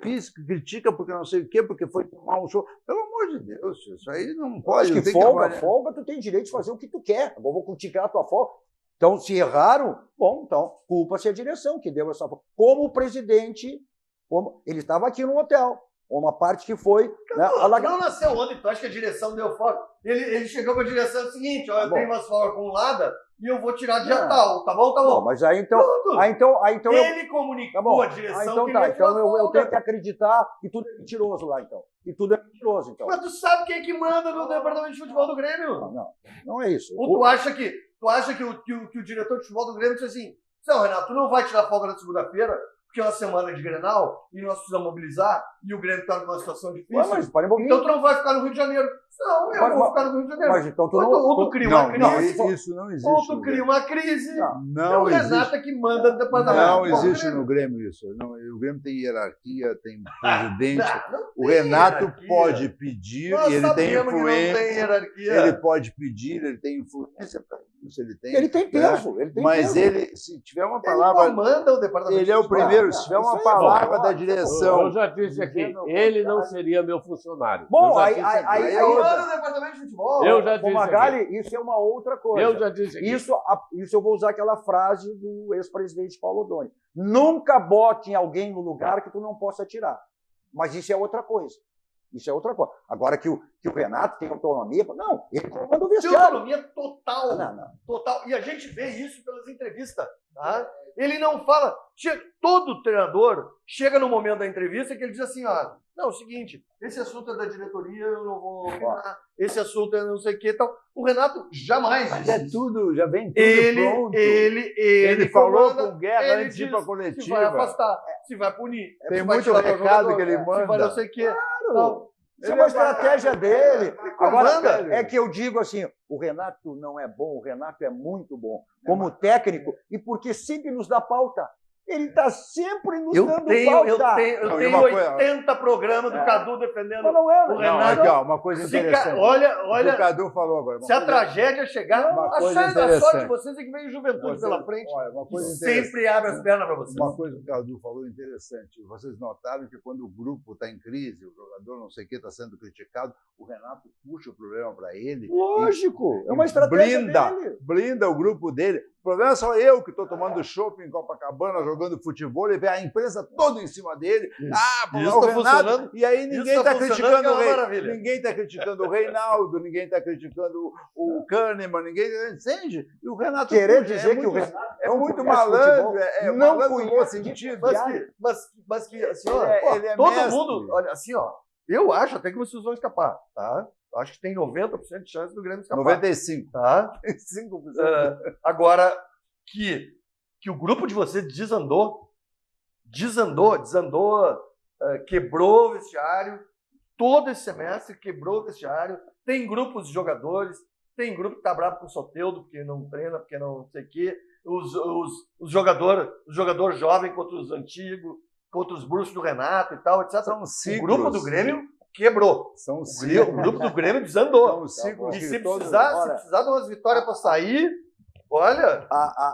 critica porque não sei o quê, porque foi tomar um show. Pelo amor de Deus, isso aí não pode. Acho que folga, tu tem direito de fazer o que tu quer. Agora vou criticar a tua folga. Então, se erraram, bom, então, culpa-se a direção que deu essa folga. Como o presidente, ele estava aqui no hotel. Uma parte que foi... Não nasceu ontem, tu acha que a direção deu folga? Ele chegou com a direção do seguinte, ó, eu tenho umas folgas acumuladas e eu vou tirar dia tal, tá bom? Tá bom. Mas aí então... Ele comunicou a direção que eu tenho que acreditar que tudo é mentiroso lá, então. Que tudo é mentiroso, então. Mas tu sabe quem é que manda no departamento de futebol do Grêmio? Não é isso. Ou tu acha que o diretor de futebol do Grêmio disse assim, não, Renato, tu não vai tirar folga na segunda-feira, porque é uma semana de Grenal e nós precisamos mobilizar e o Grêmio está numa situação difícil. Mas para um pouquinho. Então tu não vai ficar no Rio de Janeiro. Não, eu vou ficar no Rio de Janeiro. Mas então tu ou tu cria uma crise. Isso não existe. Ou tu cria uma crise. Não o Renato é que manda no departamento. Não existe no Grêmio isso. O Grêmio tem hierarquia, tem presidente. O Renato pode pedir, ele tem influência. Ele pode pedir, ele tem influência para isso. Ele tem peso. Mas ele, se tiver uma palavra. Ele comanda o departamento. Ele é o primeiro. Se tiver uma palavra da direção. Eu já disse aqui, ele não seria meu funcionário. Bom, aí manda o departamento de futebol. Eu já disse Magali, isso é uma outra coisa. Eu já disse aqui. Isso eu vou usar aquela frase do ex-presidente Paulo Odoni. Nunca bote alguém no lugar que tu não possa tirar. Mas isso é outra coisa. Isso é outra coisa. Agora que o Renato tem autonomia, não, ele comanda o vestiário. Tem autonomia total. Não. Total. E a gente vê isso pelas entrevistas. Tá? Ele não fala. Todo treinador chega no momento da entrevista que ele diz assim, ó, não, é o seguinte, esse assunto é da diretoria, eu não vou opinar, esse assunto é não sei o que e tal. O Renato jamais Mas disse. é tudo, já vem tudo pronto. Ele falou comanda, com o Guerra ele antes de ir para a coletiva. se vai afastar, se vai punir. Tem se vai muito tirar teu recado jogador, que ele se vai manda. não sei o que. Claro. Isso é Ele uma estratégia dele. Agora, comanda. é que eu digo assim, o Renato não é bom, o Renato é muito bom como técnico e porque sempre nos dá pauta. Ele está sempre nos dando pauta. Eu Não, e tenho uma coisa- 80 programas do Cadu defendendo Mas não é, o Não, Renato. aqui, ó, uma coisa interessante. O Olha, Cadu falou agora. se a tragédia chegar, Uma a coisa sorte de interessante. vocês é que veio juventude pela frente. Olha, uma Que coisa interessante. sempre abre as pernas para vocês. Uma coisa que o Cadu falou interessante. Vocês notaram que quando o grupo está em crise, o jogador não sei o que está sendo criticado, o Renato puxa o problema para ele. Lógico, é uma estratégia dele. Blinda o grupo dele. O problema é só eu que estou tomando chopp em Copacabana, jogando futebol, e vê a imprensa toda em cima dele. Pô, Isso o tá Renato. funcionando. E aí Isso ninguém tá está funcionando, criticando que é o uma Rei. maravilha. Ninguém está criticando o Reinaldo, ninguém está criticando o Kahneman, ninguém entende. E o Renato Querer puxa, dizer que muito, o Renato é muito conhece malandro, futebol, é não malandro no bom conhece sentido. Mas que assim, ó, Ele é todo mestre. mundo, olha, assim, ó, eu acho até que vocês vão escapar, tá? Acho que tem 90% de chance do Grêmio escapar. 95. Tá? 5%. Agora, que o grupo de vocês desandou, quebrou o vestiário, todo esse semestre quebrou o vestiário, tem grupos de jogadores, tem grupo que tá bravo com o Soteldo, porque não treina, porque não sei o quê, os jogador jovem contra os antigos, contra os bruxos do Renato e tal, etc. São O ciclos. grupo do Grêmio quebrou. São O grupo do Grêmio desandou. São ciclos E que se todos- precisar de umas vitórias para sair, olha,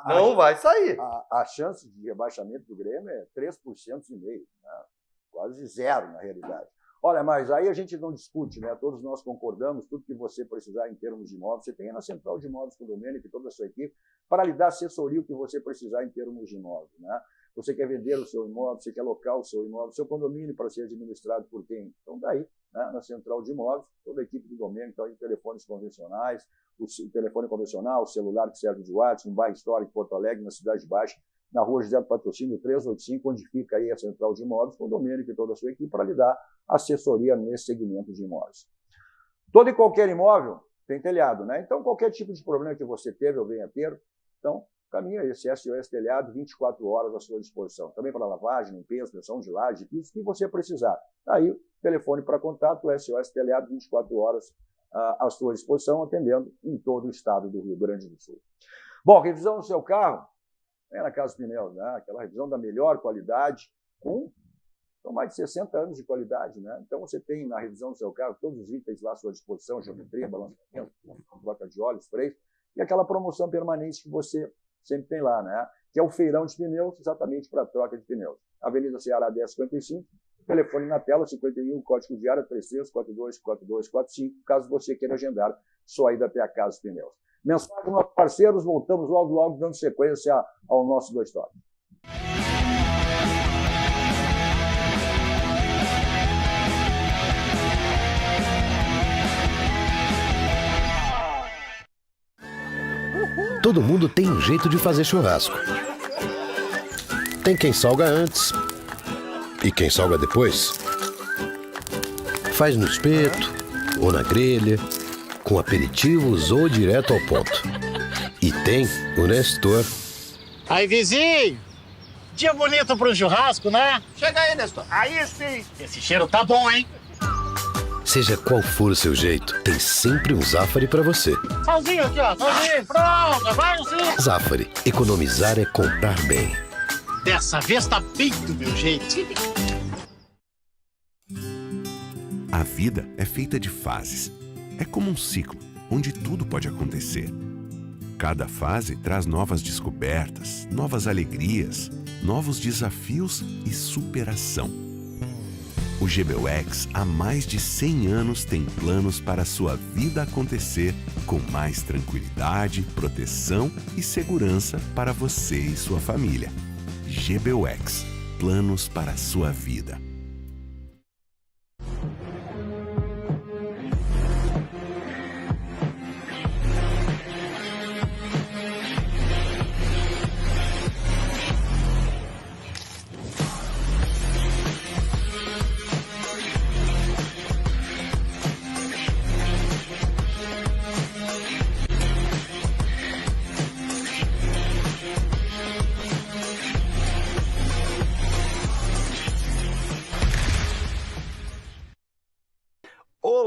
não vai sair. A chance de rebaixamento do Grêmio é 3,5%, né? Quase zero, na realidade. Olha, mas aí a gente não discute, né? Todos nós concordamos, tudo que você precisar em termos de imóveis, você tem na Central de Imóveis com o Domênico e toda a sua equipe para lhe dar assessoria o que você precisar em termos de imóveis, né? Você quer vender o seu imóvel, você quer alocar o seu imóvel, seu condomínio para ser administrado por quem? Então, daí, né, na Central de Imóveis, toda a equipe do Domênico, então, em telefones convencionais, o telefone convencional, o celular que serve de WhatsApp, no bairro Histórico, Porto Alegre, na Cidade Baixa, na rua José do Patrocínio 385, onde fica aí a Central de Imóveis, com o Domênico e toda a sua equipe, para lhe dar assessoria nesse segmento de imóveis. Todo e qualquer imóvel tem telhado, né? Então, qualquer tipo de problema que você teve ou venha a ter, então, caminha esse SOS Telhado, 24 horas à sua disposição. Também para lavagem, limpeza, extensão de laje, tudo que você precisar. Aí, telefone para contato, SOS Telhado, 24 horas à sua disposição, atendendo em todo o estado do Rio Grande do Sul. Bom, revisão do seu carro, é na Casa Pneus, né? Aquela revisão da melhor qualidade, são mais de 60 anos de qualidade, né? Então, você tem na revisão do seu carro todos os itens lá à sua disposição, geometria, balanceamento, troca de óleo, freio, e aquela promoção permanente que você sempre tem lá, né? Que é o feirão de pneus, exatamente para troca de pneus. Avenida Ceará 1055, telefone na tela, 51, código de área 33424245, caso você queira agendar sua ida até a Casa Pneus. Mensagem dos nossos parceiros, voltamos logo dando sequência ao nosso Dois Toques. Todo mundo tem um jeito de fazer churrasco. Tem quem salga antes e quem salga depois. Faz no espeto ou na grelha, com aperitivos ou direto ao ponto. E tem o Nestor. Aí, vizinho! Dia bonito para um churrasco, né? Chega aí, Nestor. Aí sim! Esse cheiro tá bom, hein? Seja qual for o seu jeito, tem sempre um Zafari para você. Salzinho aqui, ó. Salzinho. Pronto, vai sim. Zafari. Economizar é comprar bem. Dessa vez tá bem do meu jeito. A vida é feita de fases. É como um ciclo, onde tudo pode acontecer. Cada fase traz novas descobertas, novas alegrias, novos desafios e superação. O GBUX há mais de 100 anos tem planos para a sua vida acontecer com mais tranquilidade, proteção e segurança para você e sua família. GBUX, planos para a sua vida.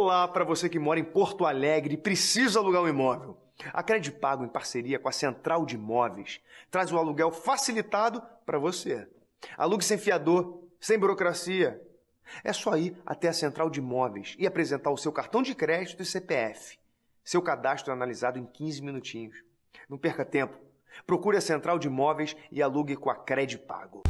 Olá para você que mora em Porto Alegre e precisa alugar um imóvel. A Credipago, em parceria com a Central de Imóveis, traz o aluguel facilitado para você. Alugue sem fiador, sem burocracia. É só ir até a Central de Imóveis e apresentar o seu cartão de crédito e CPF. Seu cadastro é analisado em 15 minutinhos. Não perca tempo. Procure a Central de Imóveis e alugue com a Credipago.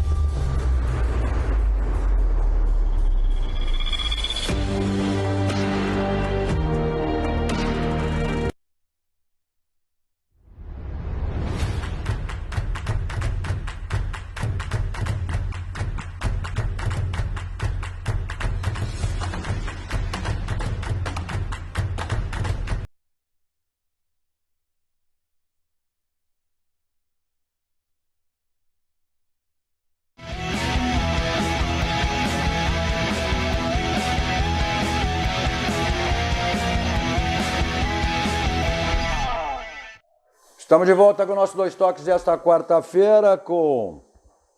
Estamos de volta com o nosso Dois Toques desta quarta-feira com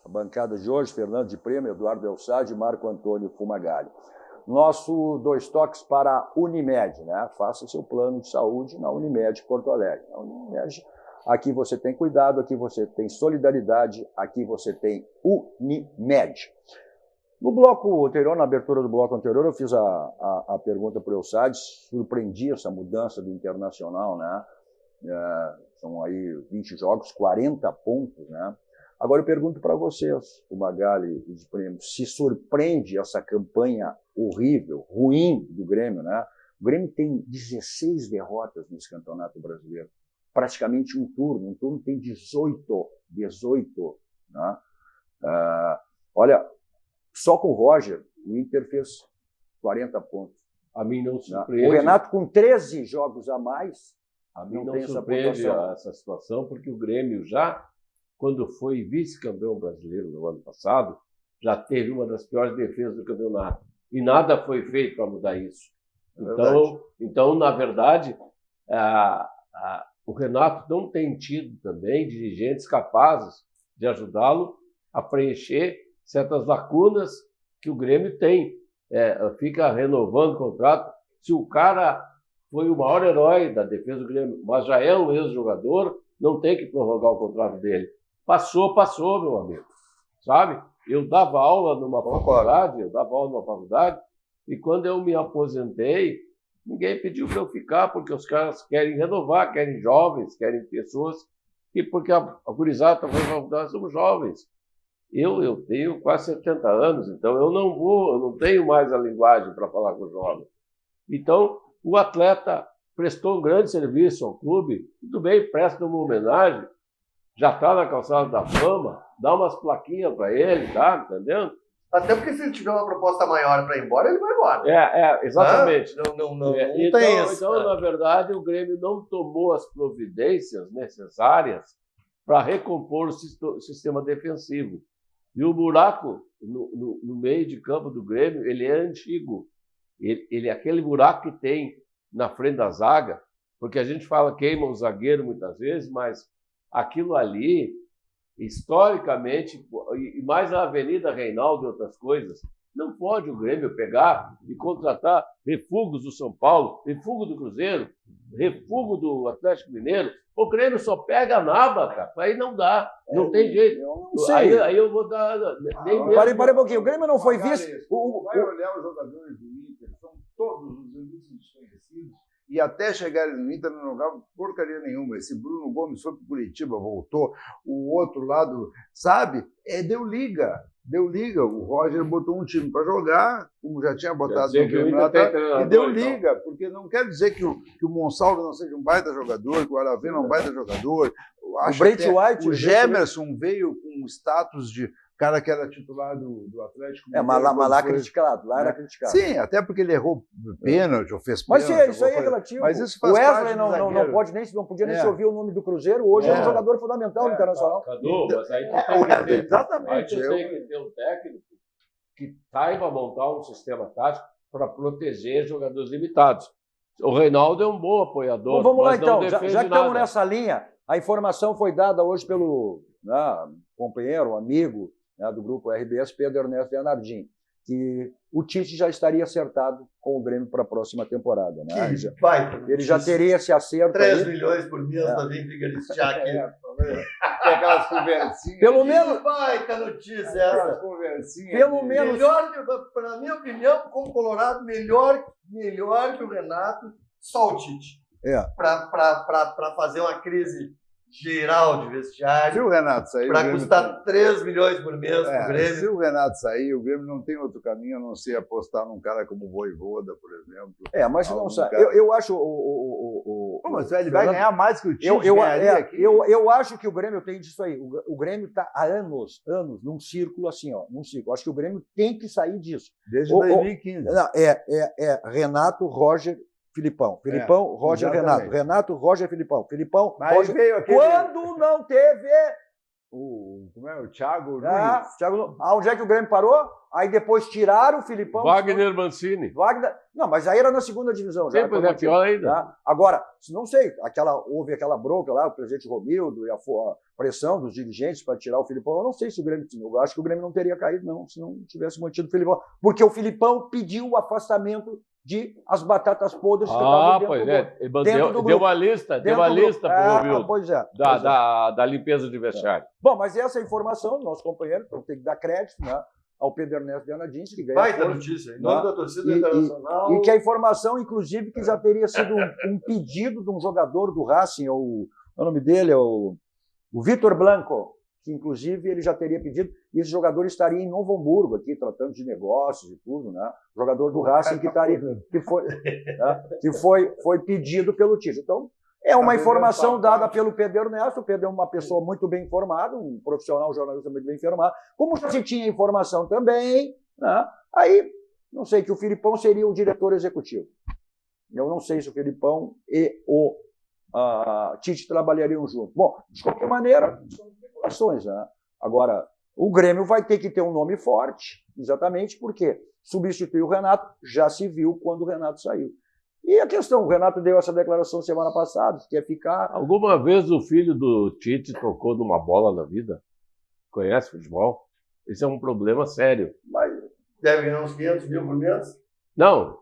a bancada de hoje, Fernando de Prima, Eduardo Elsade e Marco Antônio Fumagalli. Nosso Dois Toques para a Unimed, né? Faça seu plano de saúde na Unimed Porto Alegre. Na Unimed, aqui você tem cuidado, aqui você tem solidariedade, aqui você tem Unimed. No bloco anterior, na abertura do bloco anterior, eu fiz a pergunta para o Elsade, surpreendi essa mudança do Internacional, né? São aí 20 jogos, 40 pontos, né? Agora eu pergunto para vocês, o Magali e de Primo, se surpreende essa campanha horrível, ruim do Grêmio, né? O Grêmio tem 16 derrotas nesse Campeonato Brasileiro, praticamente um turno tem 18, né? Olha, só com o Roger, o Inter fez 40 pontos. A mim não surpreende. O Renato com 13 jogos a mais, a mim não surpreende essa situação, porque o Grêmio já, quando foi vice-campeão brasileiro no ano passado, já teve uma das piores defesas do campeonato. E nada foi feito para mudar isso. Então, na verdade, o Renato não tem tido também dirigentes capazes de ajudá-lo a preencher certas lacunas que o Grêmio tem. Fica renovando o contrato. Se o cara foi o maior herói da defesa do Grêmio, mas já é um ex-jogador, não tem que prorrogar o contrato dele. Passou, meu amigo. Sabe? Eu dava aula numa faculdade, e quando eu me aposentei, ninguém pediu para eu ficar, porque os caras querem renovar, querem jovens, querem pessoas, e porque a gurizada está fazendo faculdade, somos jovens. Eu tenho quase 70 anos, então eu não tenho mais a linguagem para falar com os jovens. Então, o atleta prestou um grande serviço ao clube, tudo bem, presta uma homenagem, já está na calçada da fama, dá umas plaquinhas para ele, tá entendendo? Até porque se ele tiver uma proposta maior para ir embora, ele vai embora. Exatamente. Não tem isso. Então, na verdade, o Grêmio não tomou as providências necessárias para recompor o sistema defensivo. E o buraco no meio de campo do Grêmio, ele é antigo. Ele é aquele buraco que tem na frente da zaga, porque a gente fala queima o zagueiro muitas vezes, mas aquilo ali, historicamente, e mais a Avenida Reinaldo e outras coisas, não pode o Grêmio pegar e contratar refugos do São Paulo, refugo do Cruzeiro, refugo do Atlético Mineiro. O Grêmio só pega a naba, cara. Aí não dá, não tem jeito. Eu não sei. Aí eu vou dar... Parei um pouquinho. O Grêmio não foi visto... Vai olhar os jogadores do Inter, são todos os inícios desconhecidos, e até chegarem no Inter não jogavam porcaria nenhuma. Esse Bruno Gomes foi para Curitiba, voltou. O outro lado, sabe? Deu liga. O Roger botou um time para jogar, como já tinha botado no campeonato, e deu liga, porque não quer dizer que o Monsalvo não seja um baita jogador, que o Aravena é um baita jogador. O Brent White, o Gemerson veio com o status de cara que era titular do Atlético. Mas lá criticado, lá era criticado. Sim, até porque ele errou pênalti, ou fez pênalti. Mas isso aí é coisa. relativo. Mas isso o Wesley não podia nem se ouvir o nome do Cruzeiro, hoje é um jogador fundamental no Internacional. Cadu, mas aí exatamente. Tu tem que ter um técnico que saiba montar um sistema tático para proteger jogadores limitados. O Reinaldo é um bom apoiador. Então, vamos lá, então. Já que estamos nessa linha, a informação foi dada hoje pelo companheiro, amigo, do grupo RBS, Pedro Ernesto Bernardin. que o Tite já estaria acertado com o Grêmio para a próxima temporada. Né? Ele já Notícia. teria esse acerto 3 aí. milhões por mês para vir brigadistear aqui. Tem aquelas conversinhas. Pelo menos, Baita notícia essa. Aquelas conversinhas. pelo menos, Na minha opinião, como Colorado, melhor que o Renato, só o Tite. Para fazer uma crise geral de Se vestiário, o Renato sair, o para Grêmio custar 3 milhões por mês pro se Grêmio. o Renato sair, o Grêmio não tem outro caminho a não ser apostar num cara como o Voivoda, por exemplo. mas não Algum sabe. cara- Eu acho Mas ele vai ganhar mais que o Tite eu ganharia aqui. acho que o Grêmio tem disso aí. O Grêmio está há anos num círculo assim, num círculo. Acho que o Grêmio tem que sair disso. Desde 2015. Não, Renato, Roger, Filipão. Filipão, Roger, exatamente. Renato. Renato, Roger, Filipão. Filipão, Mas Roger. veio aquele... Quando não teve... Como é? O Thiago Luiz. Thiago, onde é que o Grêmio parou? Aí depois tiraram o Filipão. Wagner Mancini. Wagner. Não, mas aí era na segunda divisão. Já, Sempre é pior ainda. tá? Agora, não sei, houve aquela bronca lá, o presidente Romildo e a pressão dos dirigentes para tirar o Filipão. Eu não sei se o Grêmio tinha. Eu acho que o Grêmio não teria caído, não, se não tivesse mantido o Filipão. Porque o Filipão pediu o afastamento de as batatas podres que estavam dentro Pois do é. dentro Deu do grupo. uma lista Dentro do grupo. pro Romildo. Pois é. Da limpeza de vestiário. Bom, mas essa informação do nosso companheiro, então tem que dar crédito, né, ao Pedro Ernesto de Anadins, que ganha Baita força, notícia. Em nome da torcida E internacional. e que a informação, inclusive, que já teria sido um pedido de um jogador do Racing, o nome dele é o Vitor Blanco, que inclusive ele já teria pedido, e esse jogador estaria em Novo Hamburgo, aqui, tratando de negócios e tudo, né? Jogador do Racing que foi pedido pelo Tite. Então, é uma informação dada pelo Pedro Ernesto. O Pedro é uma pessoa muito bem informada, um profissional jornalista muito bem informado. Como se tinha informação também, né? Aí, não sei, que o Filipão seria o diretor executivo. Eu não sei se o Filipão e o Tite trabalhariam juntos. Bom, de qualquer maneira, são especulações, né? Agora, o Grêmio vai ter que ter um nome forte, exatamente porque substituir o Renato já se viu quando o Renato saiu. E a questão, o Renato deu essa declaração semana passada, que quer ficar... Alguma vez o filho do Tite tocou numa bola na vida? Conhece futebol? Esse é um problema sério. Mas deve ganhar uns 500 mil por mês. Não,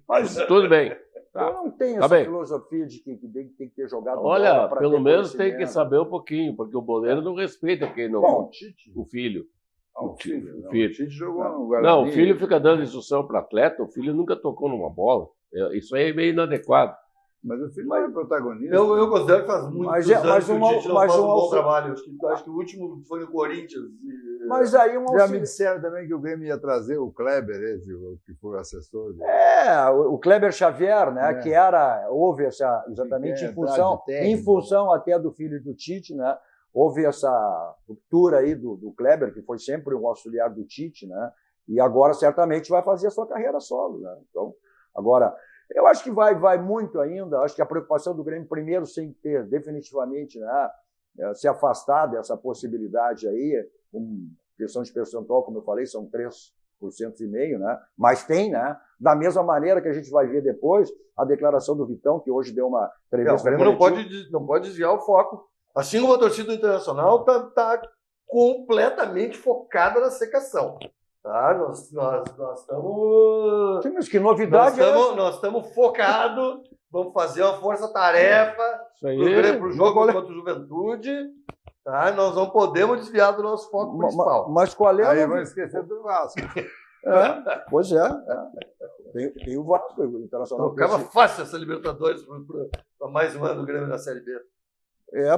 mas tudo bem. Eu não tenho Tá essa bem. filosofia de que tem que ter jogado Olha, bola pra pelo ter menos tem que conhecimento. saber um pouquinho, porque o boleiro não respeita quem não... Bom, o filho. O filho. O Não, filho. o Tite jogou no Guarani. Não, o filho fica dando instrução para atleta, o filho nunca tocou numa bola. Isso aí é meio inadequado. Mas o filho não é protagonista. Eu considero que faz muitos Mas anos que o Tite não faz um bom auxílio- trabalho. Acho que o último foi no Corinthians. Mas aí um Já me auxílio... disseram também que o Grêmio ia trazer o Kleber, o que foi o assessor dele. O Kleber Xavier, né, que houve essa, exatamente Que em função, de técnico. em função até do filho do Tite, né, houve essa ruptura aí do Kleber, que foi sempre um auxiliar do Tite, né, e agora certamente vai fazer a sua carreira solo, né. Então, agora, eu acho que vai muito ainda, acho que a preocupação do Grêmio, primeiro, sem ter definitivamente, né, se afastar dessa possibilidade aí, com questão de percentual, como eu falei, são 3,5%, né? Mas tem, né? Da mesma maneira que a gente vai ver depois a declaração do Vitão, que hoje deu uma entrevista. O Grêmio não pode desviar o foco. Assim como a torcida internacional está completamente focada na secação. Tá? Nós estamos. Sim, mas que novidade é essa? Nós estamos focados. Vamos fazer uma força-tarefa para o jogo contra o Juventude. Tá? Nós não podemos desviar do nosso foco principal. Mas qual é a Aí novidade? vão esquecer do Vasco. Pois é. Tem o Vasco, o Internacional. Trocava fácil essa Libertadores para mais um ano do Grêmio na Série B.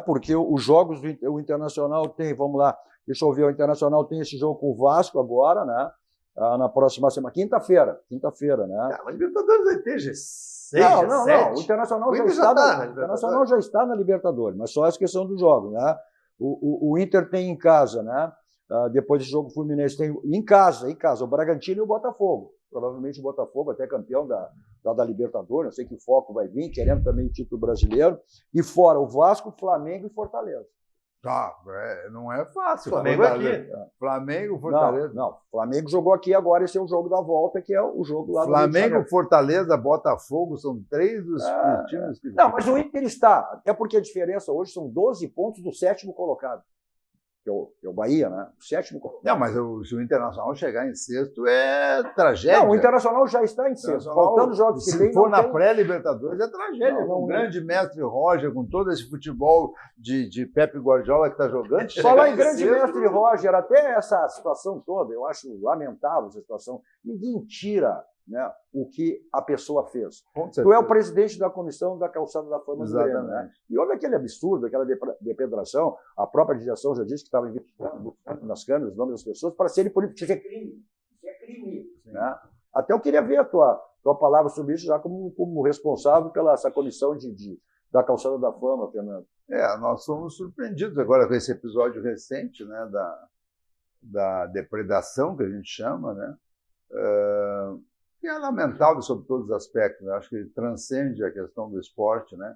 Porque os jogos o Internacional tem, vamos lá, deixa eu ver, o Internacional tem esse jogo com o Vasco agora, né? Na próxima semana, quinta-feira, né? A Libertadores vai ter G6, Não, G7. o Internacional O já Inter está já na Internacional já está na Libertadores, mas só essa questão do jogo, né? O Inter tem em casa, né? Depois desse jogo o Fluminense tem em casa, o Bragantino e o Botafogo. Provavelmente o Botafogo até campeão da Libertadores, eu sei que o foco vai vir, querendo também o título brasileiro. E fora o Vasco, Flamengo e Fortaleza. Não é fácil. Flamengo aqui. Flamengo, Fortaleza. Não, Flamengo jogou aqui agora, esse é o jogo da volta, que é o jogo lá do Rio de Flamengo, Janeiro. Fortaleza, Botafogo, são 3 dos times que... Não, mas o Inter está, até porque a diferença hoje são 12 pontos do 7º colocado. que é o Bahia, né? O 7º colocado. Não, mas se o Internacional chegar em sexto é tragédia. Não, o Internacional já está em sexto. Faltando jogos que tem. Se for na pré-Libertadores, é tragédia. Com o grande mestre Roger, com todo esse futebol de Pepe Guardiola que está jogando. Falar em grande mestre Roger, até essa situação toda, eu acho lamentável essa situação. Ninguém tira, né, o que a pessoa fez. Tu é o presidente da comissão da Calçada da Fama do Grêmio, né? E houve aquele absurdo, aquela depedração, a própria legislação já disse que estava investigando nas câmeras os nomes das pessoas para serem políticos. Isso é crime. Isso é crime. Né? Até eu queria ver a tua palavra sobre isso já como responsável pela essa comissão da Calçada da Fama, Fernando. Nós fomos surpreendidos agora com esse episódio recente, né, da depredação, que a gente chama, né? Que é lamentável sobre todos os aspectos, né? Acho que transcende a questão do esporte, né?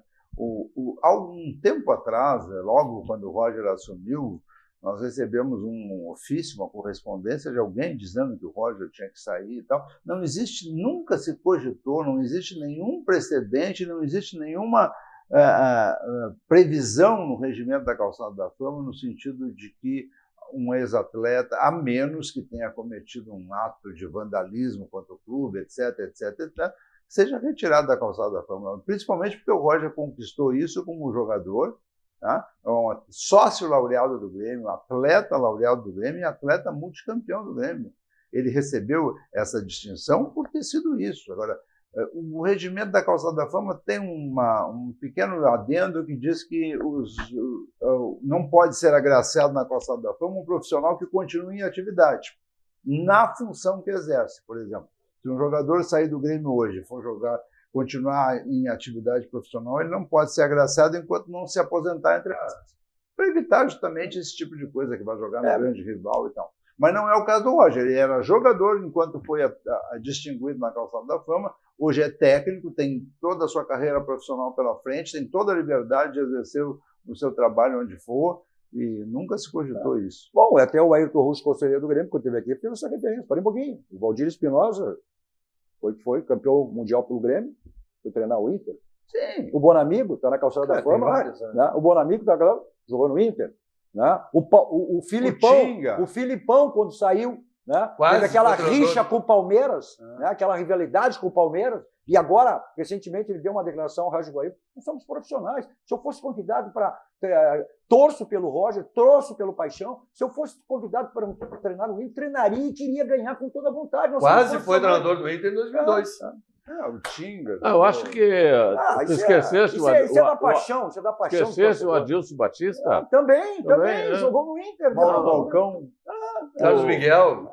Há algum tempo atrás, logo quando o Roger assumiu, nós recebemos um ofício, uma correspondência de alguém dizendo que o Roger tinha que sair e tal. Não existe, nunca se cogitou, não existe nenhum precedente, não existe nenhuma previsão no regimento da Calçada da Fama no sentido de que um ex-atleta, a menos que tenha cometido um ato de vandalismo contra o clube, etc., seja retirado da Calçada da Fama. Principalmente porque o Roger conquistou isso como jogador, tá? Um sócio laureado do Grêmio, atleta laureado do Grêmio e atleta multicampeão do Grêmio. Ele recebeu essa distinção por ter sido isso. Agora, o regimento da Calçada da Fama tem um pequeno adendo que diz que não pode ser agraciado na Calçada da Fama um profissional que continue em atividade, na função que exerce. Por exemplo, se um jogador sair do Grêmio hoje e for continuar em atividade profissional, ele não pode ser agraciado enquanto não se aposentar, entre aspas, para evitar justamente esse tipo de coisa que vai jogar no grande rival e tal. Mas não é o caso do Roger. Ele era jogador enquanto foi distinguido na Calçada da Fama. Hoje é técnico, tem toda a sua carreira profissional pela frente, tem toda a liberdade de exercer o seu trabalho onde for, e nunca se cogitou isso. Bom, até o Ayrton Russo, conselheiro do Grêmio, quando esteve aqui, fez essa referência. Parei um pouquinho. O Valdir Espinosa foi campeão mundial pelo Grêmio, foi treinar o Inter. Sim. O Bonamigo está na Calçada da Fama. Vários, né? O Bonamigo jogou no Inter. Né? O Filipão, quando saiu, né? Teve aquela rixa com o Palmeiras, né? Aquela rivalidade com o Palmeiras, e agora, recentemente, ele deu uma declaração ao Rádio Guaíba: nós somos profissionais. Se eu fosse convidado para... torço pelo Roger, torço pelo Paixão. Se eu fosse convidado para treinar o Inter, treinaria e queria ganhar com toda a vontade. Quase foi treinador do Inter em 2002. O Tinga. Eu acho que tu esqueceste isso é da paixão. Isso é da paixão. Esqueceste o Adilson Batista? Também. Jogou no Inter. Mauro Balcão. Carlos Miguel.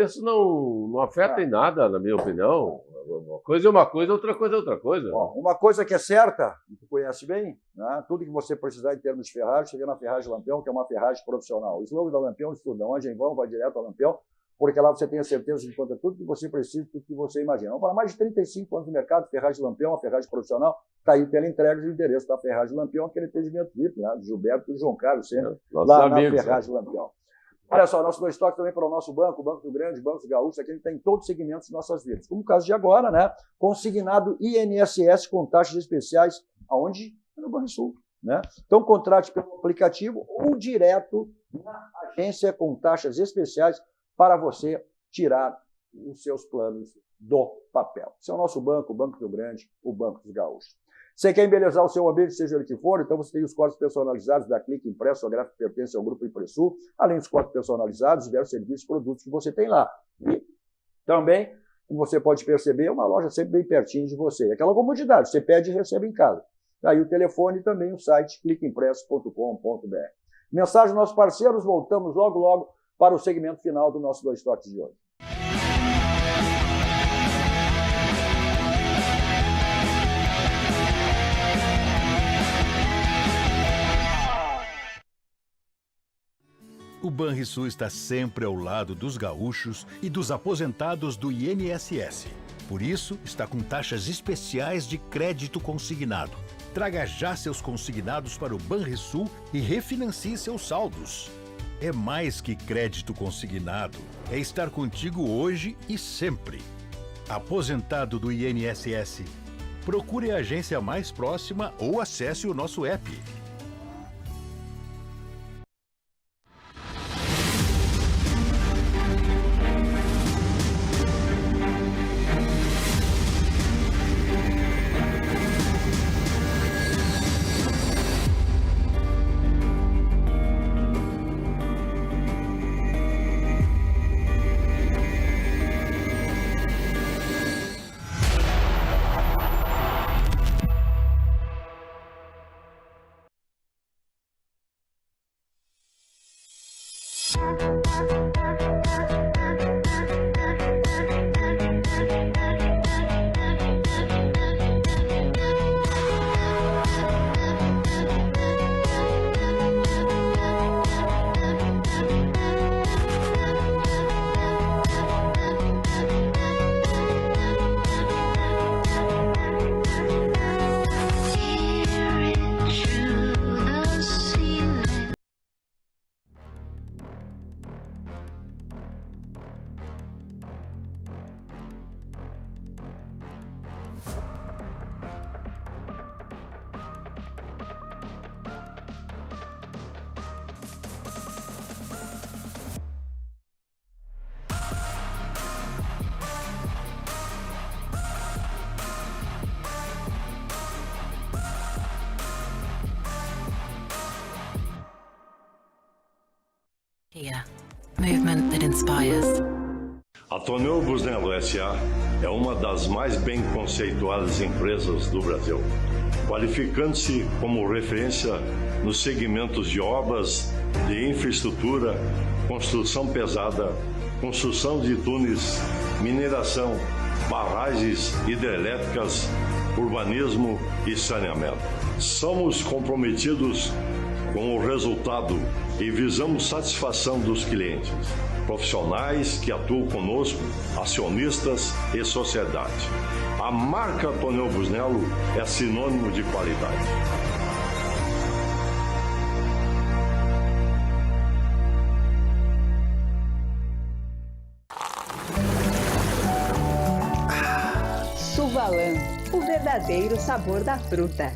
Isso não afeta em nada, na minha opinião. Uma coisa é uma coisa, outra coisa é outra coisa. Uma coisa que é certa, tu conhece bem, né? Tudo que você precisar em termos de ferragem, chega na Ferragem Lampião, que é uma ferragem profissional. O slogan da Lampião estuda onde em vão, vai direto a Lampião, porque lá você tem a certeza de encontrar tudo que você precisa, tudo que você imagina. Para mais de 35 anos no mercado, Ferragem Lampião, a ferragem profissional, está aí pela entrega de endereço da Ferragem Lampião, aquele atendimento VIP, né? De Gilberto e João Carlos, sempre lá na Ferragem Lampião. Olha só, nosso dois toques também para o nosso banco, o Banco do Grande, Banco do Gaúcho, aqui a gente tem todos os segmentos de nossas vidas. Como o caso de agora, né? Consignado INSS com taxas especiais, aonde? No Banrisul, né? Então, contrate pelo aplicativo ou direto na agência com taxas especiais para você tirar os seus planos do papel. Esse é o nosso banco, o Banco do Grande, o Banco dos Gaúchos. Você quer embelezar o seu ambiente, seja ele que for, então você tem os códigos personalizados da Clique Impresso, a gráfica pertence ao Grupo Impressul, além dos códigos personalizados, diversos serviços e produtos que você tem lá. E também, como você pode perceber, é uma loja sempre bem pertinho de você. É aquela comodidade, você pede e recebe em casa. Aí o telefone e também o site cliqueimpresso.com.br. Mensagem dos nossos parceiros, voltamos logo para o segmento final do nosso Dois Toques de hoje. O Banrisul está sempre ao lado dos gaúchos e dos aposentados do INSS. Por isso, está com taxas especiais de crédito consignado. Traga já seus consignados para o Banrisul e refinancie seus saldos. É mais que crédito consignado, é estar contigo hoje e sempre. Aposentado do INSS, procure a agência mais próxima ou acesse o nosso app. Movement that inspires. A Tonel Busnello S.A. é uma das mais bem conceituadas empresas do Brasil, qualificando-se como referência nos segmentos de obras de infraestrutura, construção pesada, construção de túneis, mineração, barragens hidrelétricas, urbanismo e saneamento. Somos comprometidos com o resultado e visamos satisfação dos clientes, profissionais que atuam conosco, acionistas e sociedade. A marca Tonel Busnello é sinônimo de qualidade. Suvalan, o verdadeiro sabor da fruta.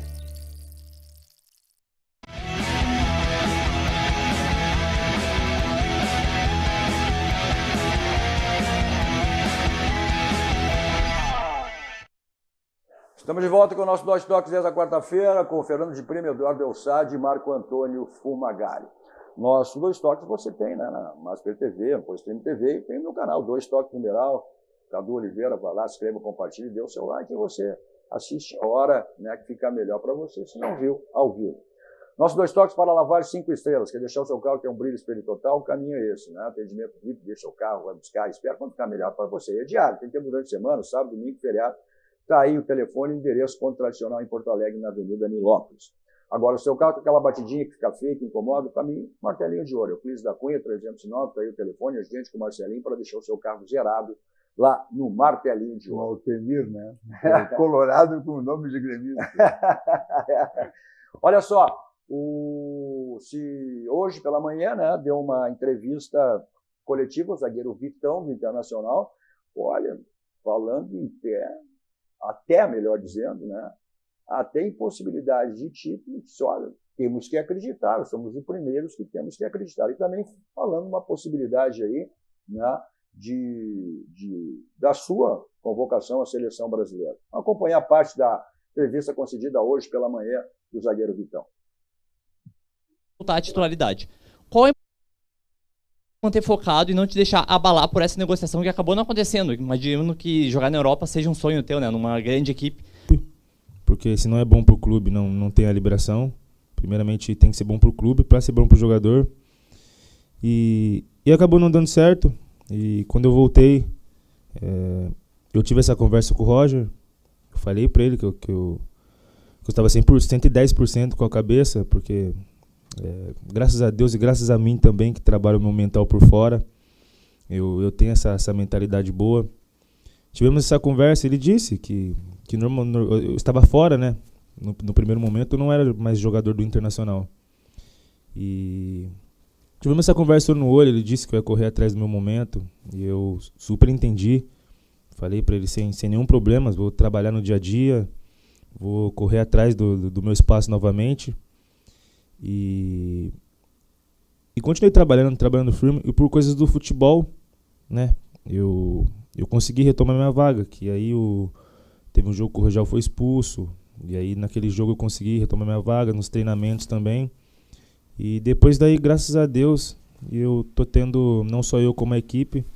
Estamos de volta com o nosso Dois Toques dessa quarta-feira, com o Fernando de Prima, Eduardo Elsad e Marco Antônio Fumagalli. Nosso Dois Toques você tem, né, na Master TV, no Stream TV, e tem no meu canal, Dois Toques Numeral. Cadu Oliveira, vai lá, se inscreva, compartilhe, dê o seu like e você assiste a hora, né, que fica melhor para você, se não viu, ao vivo. Nosso Dois Toques para lavar 5 estrelas, quer deixar o seu carro ter um brilho espelho total, o caminho é esse, né? Atendimento VIP, deixa o carro, vai buscar, espera quando ficar melhor para você. É diário, tem que ter durante a semana, sábado, domingo, feriado. Está aí o telefone e o endereço ponto tradicional em Porto Alegre, na Avenida Nilópolis. Agora, o seu carro com aquela batidinha que fica feia, que incomoda, para mim, martelinho de ouro. Euclides da Cunha, 309, está aí o telefone, a gente com o Marcelinho, para deixar o seu carro zerado lá no Martelinho de Ouro. O Altemir, né? Colorado com o nome de gremista. Olha só, hoje pela manhã, né, deu uma entrevista coletiva, o zagueiro Vitão, do Internacional, olha, falando em até, melhor dizendo, né, até impossibilidade de título, olha, temos que acreditar, somos os primeiros que temos que acreditar. E também falando uma possibilidade aí, né, da sua convocação à seleção brasileira. Vamos acompanhar parte da entrevista concedida hoje pela manhã do zagueiro Vitão. A titularidade. Qual é manter focado e não te deixar abalar por essa negociação que acabou não acontecendo? Imagino que jogar na Europa seja um sonho teu, né? Numa grande equipe. Porque se não é bom para o clube, não tem a liberação. Primeiramente tem que ser bom para o clube, para ser bom para o jogador. E acabou não dando certo. E quando eu voltei, eu tive essa conversa com o Roger. Eu falei para ele que eu estava 110% com a cabeça, porque graças a Deus e graças a mim também, que trabalho o meu mental por fora, eu tenho essa mentalidade boa. Tivemos essa conversa, ele disse que eu estava fora, né? No primeiro momento eu não era mais jogador do Internacional. E tivemos essa conversa no olho, ele disse que eu ia correr atrás do meu momento, e eu super entendi. Falei para ele sem nenhum problema, vou trabalhar no dia a dia, vou correr atrás do meu espaço novamente. E continuei trabalhando firme, e por coisas do futebol, né, eu consegui retomar minha vaga, que aí teve um jogo que o Rogel foi expulso, e aí naquele jogo eu consegui retomar minha vaga, nos treinamentos também. E depois daí, graças a Deus, eu tô tendo, não só eu como a equipe,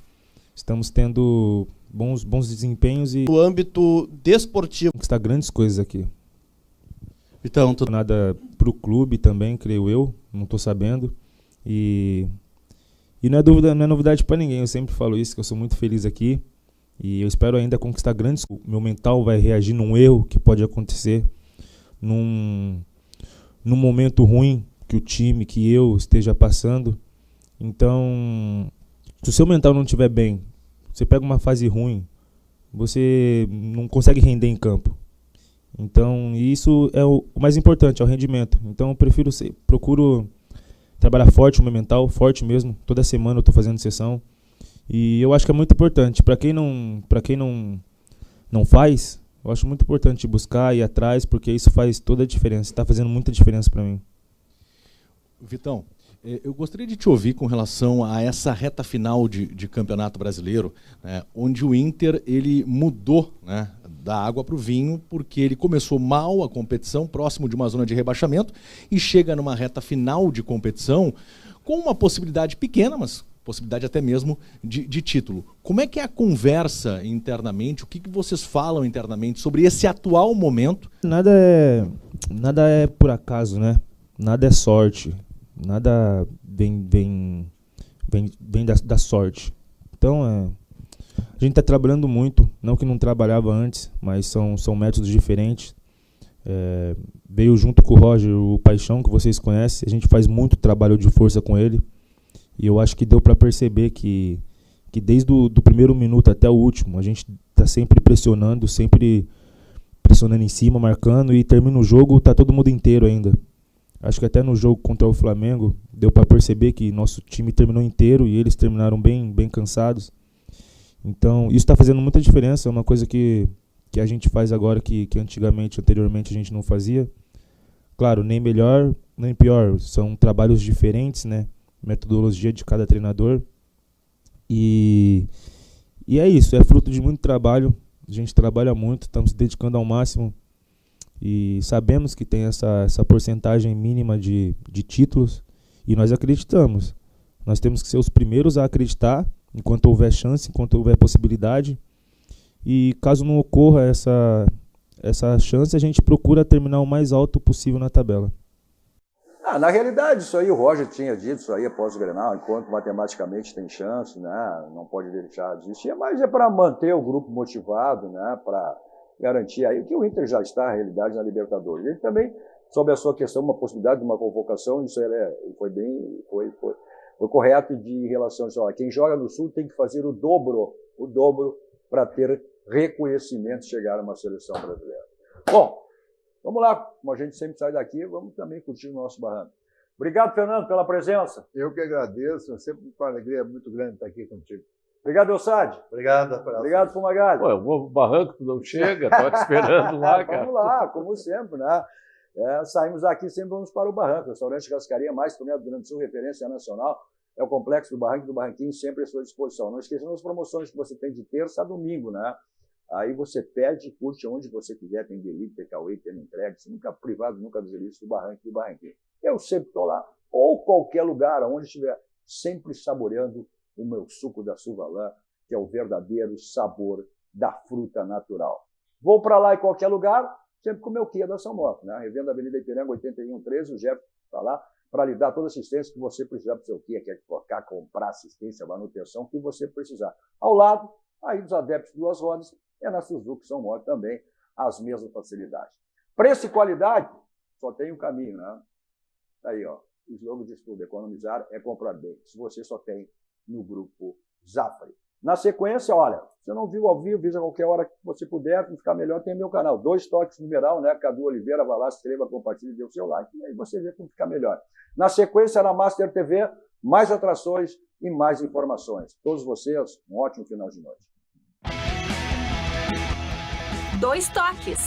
estamos tendo bons desempenhos e... No âmbito desportivo. Conquistar grandes coisas aqui. Então, nada pro clube também, creio eu, não tô sabendo. E não é novidade para ninguém, eu sempre falo isso, que eu sou muito feliz aqui. E eu espero ainda conquistar grandes... Meu mental vai reagir num erro que pode acontecer, num momento ruim que o time, que eu esteja passando. Então, se o seu mental não estiver bem, você pega uma fase ruim, você não consegue render em campo. Então, isso é o mais importante, é o rendimento. Então, eu procuro trabalhar forte o meu mental, forte mesmo. Toda semana eu estou fazendo sessão. E eu acho que é muito importante. Para quem não faz, eu acho muito importante buscar, ir atrás, porque isso faz toda a diferença. Está fazendo muita diferença para mim. Vitão, eu gostaria de te ouvir com relação a essa reta final de Campeonato Brasileiro, né, onde o Inter ele mudou, né, da água para o vinho, porque ele começou mal a competição, próximo de uma zona de rebaixamento, e chega numa reta final de competição com uma possibilidade pequena, mas possibilidade até mesmo de título. Como é que é a conversa internamente? O que vocês falam internamente sobre esse atual momento? Nada é por acaso, né? Nada é sorte. Nada vem da sorte. Então, a gente está trabalhando muito, não que não trabalhava antes, mas são métodos diferentes. Veio junto com o Roger, o Paixão, que vocês conhecem, a gente faz muito trabalho de força com ele, e eu acho que deu para perceber que desde do primeiro minuto até o último, a gente está sempre pressionando em cima, marcando, e termina o jogo, tá todo mundo inteiro ainda. Acho que até no jogo contra o Flamengo, deu para perceber que nosso time terminou inteiro, e eles terminaram bem cansados. Então, isso está fazendo muita diferença, é uma coisa que a gente faz agora que anteriormente a gente não fazia. Claro, nem melhor, nem pior, são trabalhos diferentes, né? Metodologia de cada treinador. E é isso, é fruto de muito trabalho, a gente trabalha muito, estamos se dedicando ao máximo e sabemos que tem essa porcentagem mínima de títulos e nós acreditamos. Nós temos que ser os primeiros a acreditar, enquanto houver chance, enquanto houver possibilidade. E caso não ocorra essa chance, a gente procura terminar o mais alto possível na tabela. Na realidade, isso aí o Roger tinha dito, isso aí após o Grenal, enquanto matematicamente tem chance, né, não pode deixar de existir, mas é para manter o grupo motivado, né, para garantir aí que o Inter já está, na realidade, na Libertadores. Ele também, sobre a sua questão, uma possibilidade de uma convocação, isso foi correto em relação a isso. Quem joga no Sul tem que fazer o dobro para ter reconhecimento e chegar a uma seleção brasileira. Bom, vamos lá, como a gente sempre sai daqui, vamos também curtir o nosso barranco. Obrigado, Fernando, pela presença. Eu que agradeço, sempre com uma alegria muito grande estar aqui contigo. Obrigado, Elsad. Obrigado, Fumagalli. Pô, eu vou pro barranco, tu não chega, tô te esperando lá, cara. Vamos lá, como sempre, né? Saímos daqui, sempre vamos para o barranco. Restaurante Cascaria, mais do Rio Grande do Sul, referência nacional. É o complexo do Barranco e do Barranquinho, sempre à sua disposição. Não esqueçam das promoções que você tem de terça a domingo, né? Aí você pede e curte onde você quiser, tem delivery, takeaway, tem entrega, você nunca privado, nunca dos serviços do Barranco e do Barranquinho. Eu sempre estou lá, ou qualquer lugar, onde estiver, sempre saboreando o meu suco da Suvalã, que é o verdadeiro sabor da fruta natural. Vou para lá em qualquer lugar, sempre com o meu Kia da São Moto, né? Revenda Avenida Ipiranga 8113, o Jeff está lá para lhe dar toda a assistência que você precisar para o seu Kia, quer colocar, comprar assistência, manutenção, que você precisar. Ao lado, aí dos adeptos de duas rodas, é na Suzuki São Moto também, as mesmas facilidades. Preço e qualidade, só tem um caminho, né? Aí, ó, o slogan de estudo, economizar é comprar bem. Se você só tem no grupo Zafari. Na sequência, olha, se você não viu ao vivo, visa a qualquer hora que você puder, para ficar melhor, tem meu canal, 2 Toques numeral, né? Cadu Oliveira, vai lá, se inscreva, compartilhe, dê o seu like, e aí você vê como ficar melhor. Na sequência, na Master TV, mais atrações e mais informações. Todos vocês, um ótimo final de noite. 2 Toques.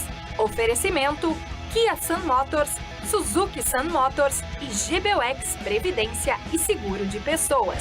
Oferecimento Kia Sun Motors, Suzuki Sun Motors e GBUX Previdência e Seguro de Pessoas.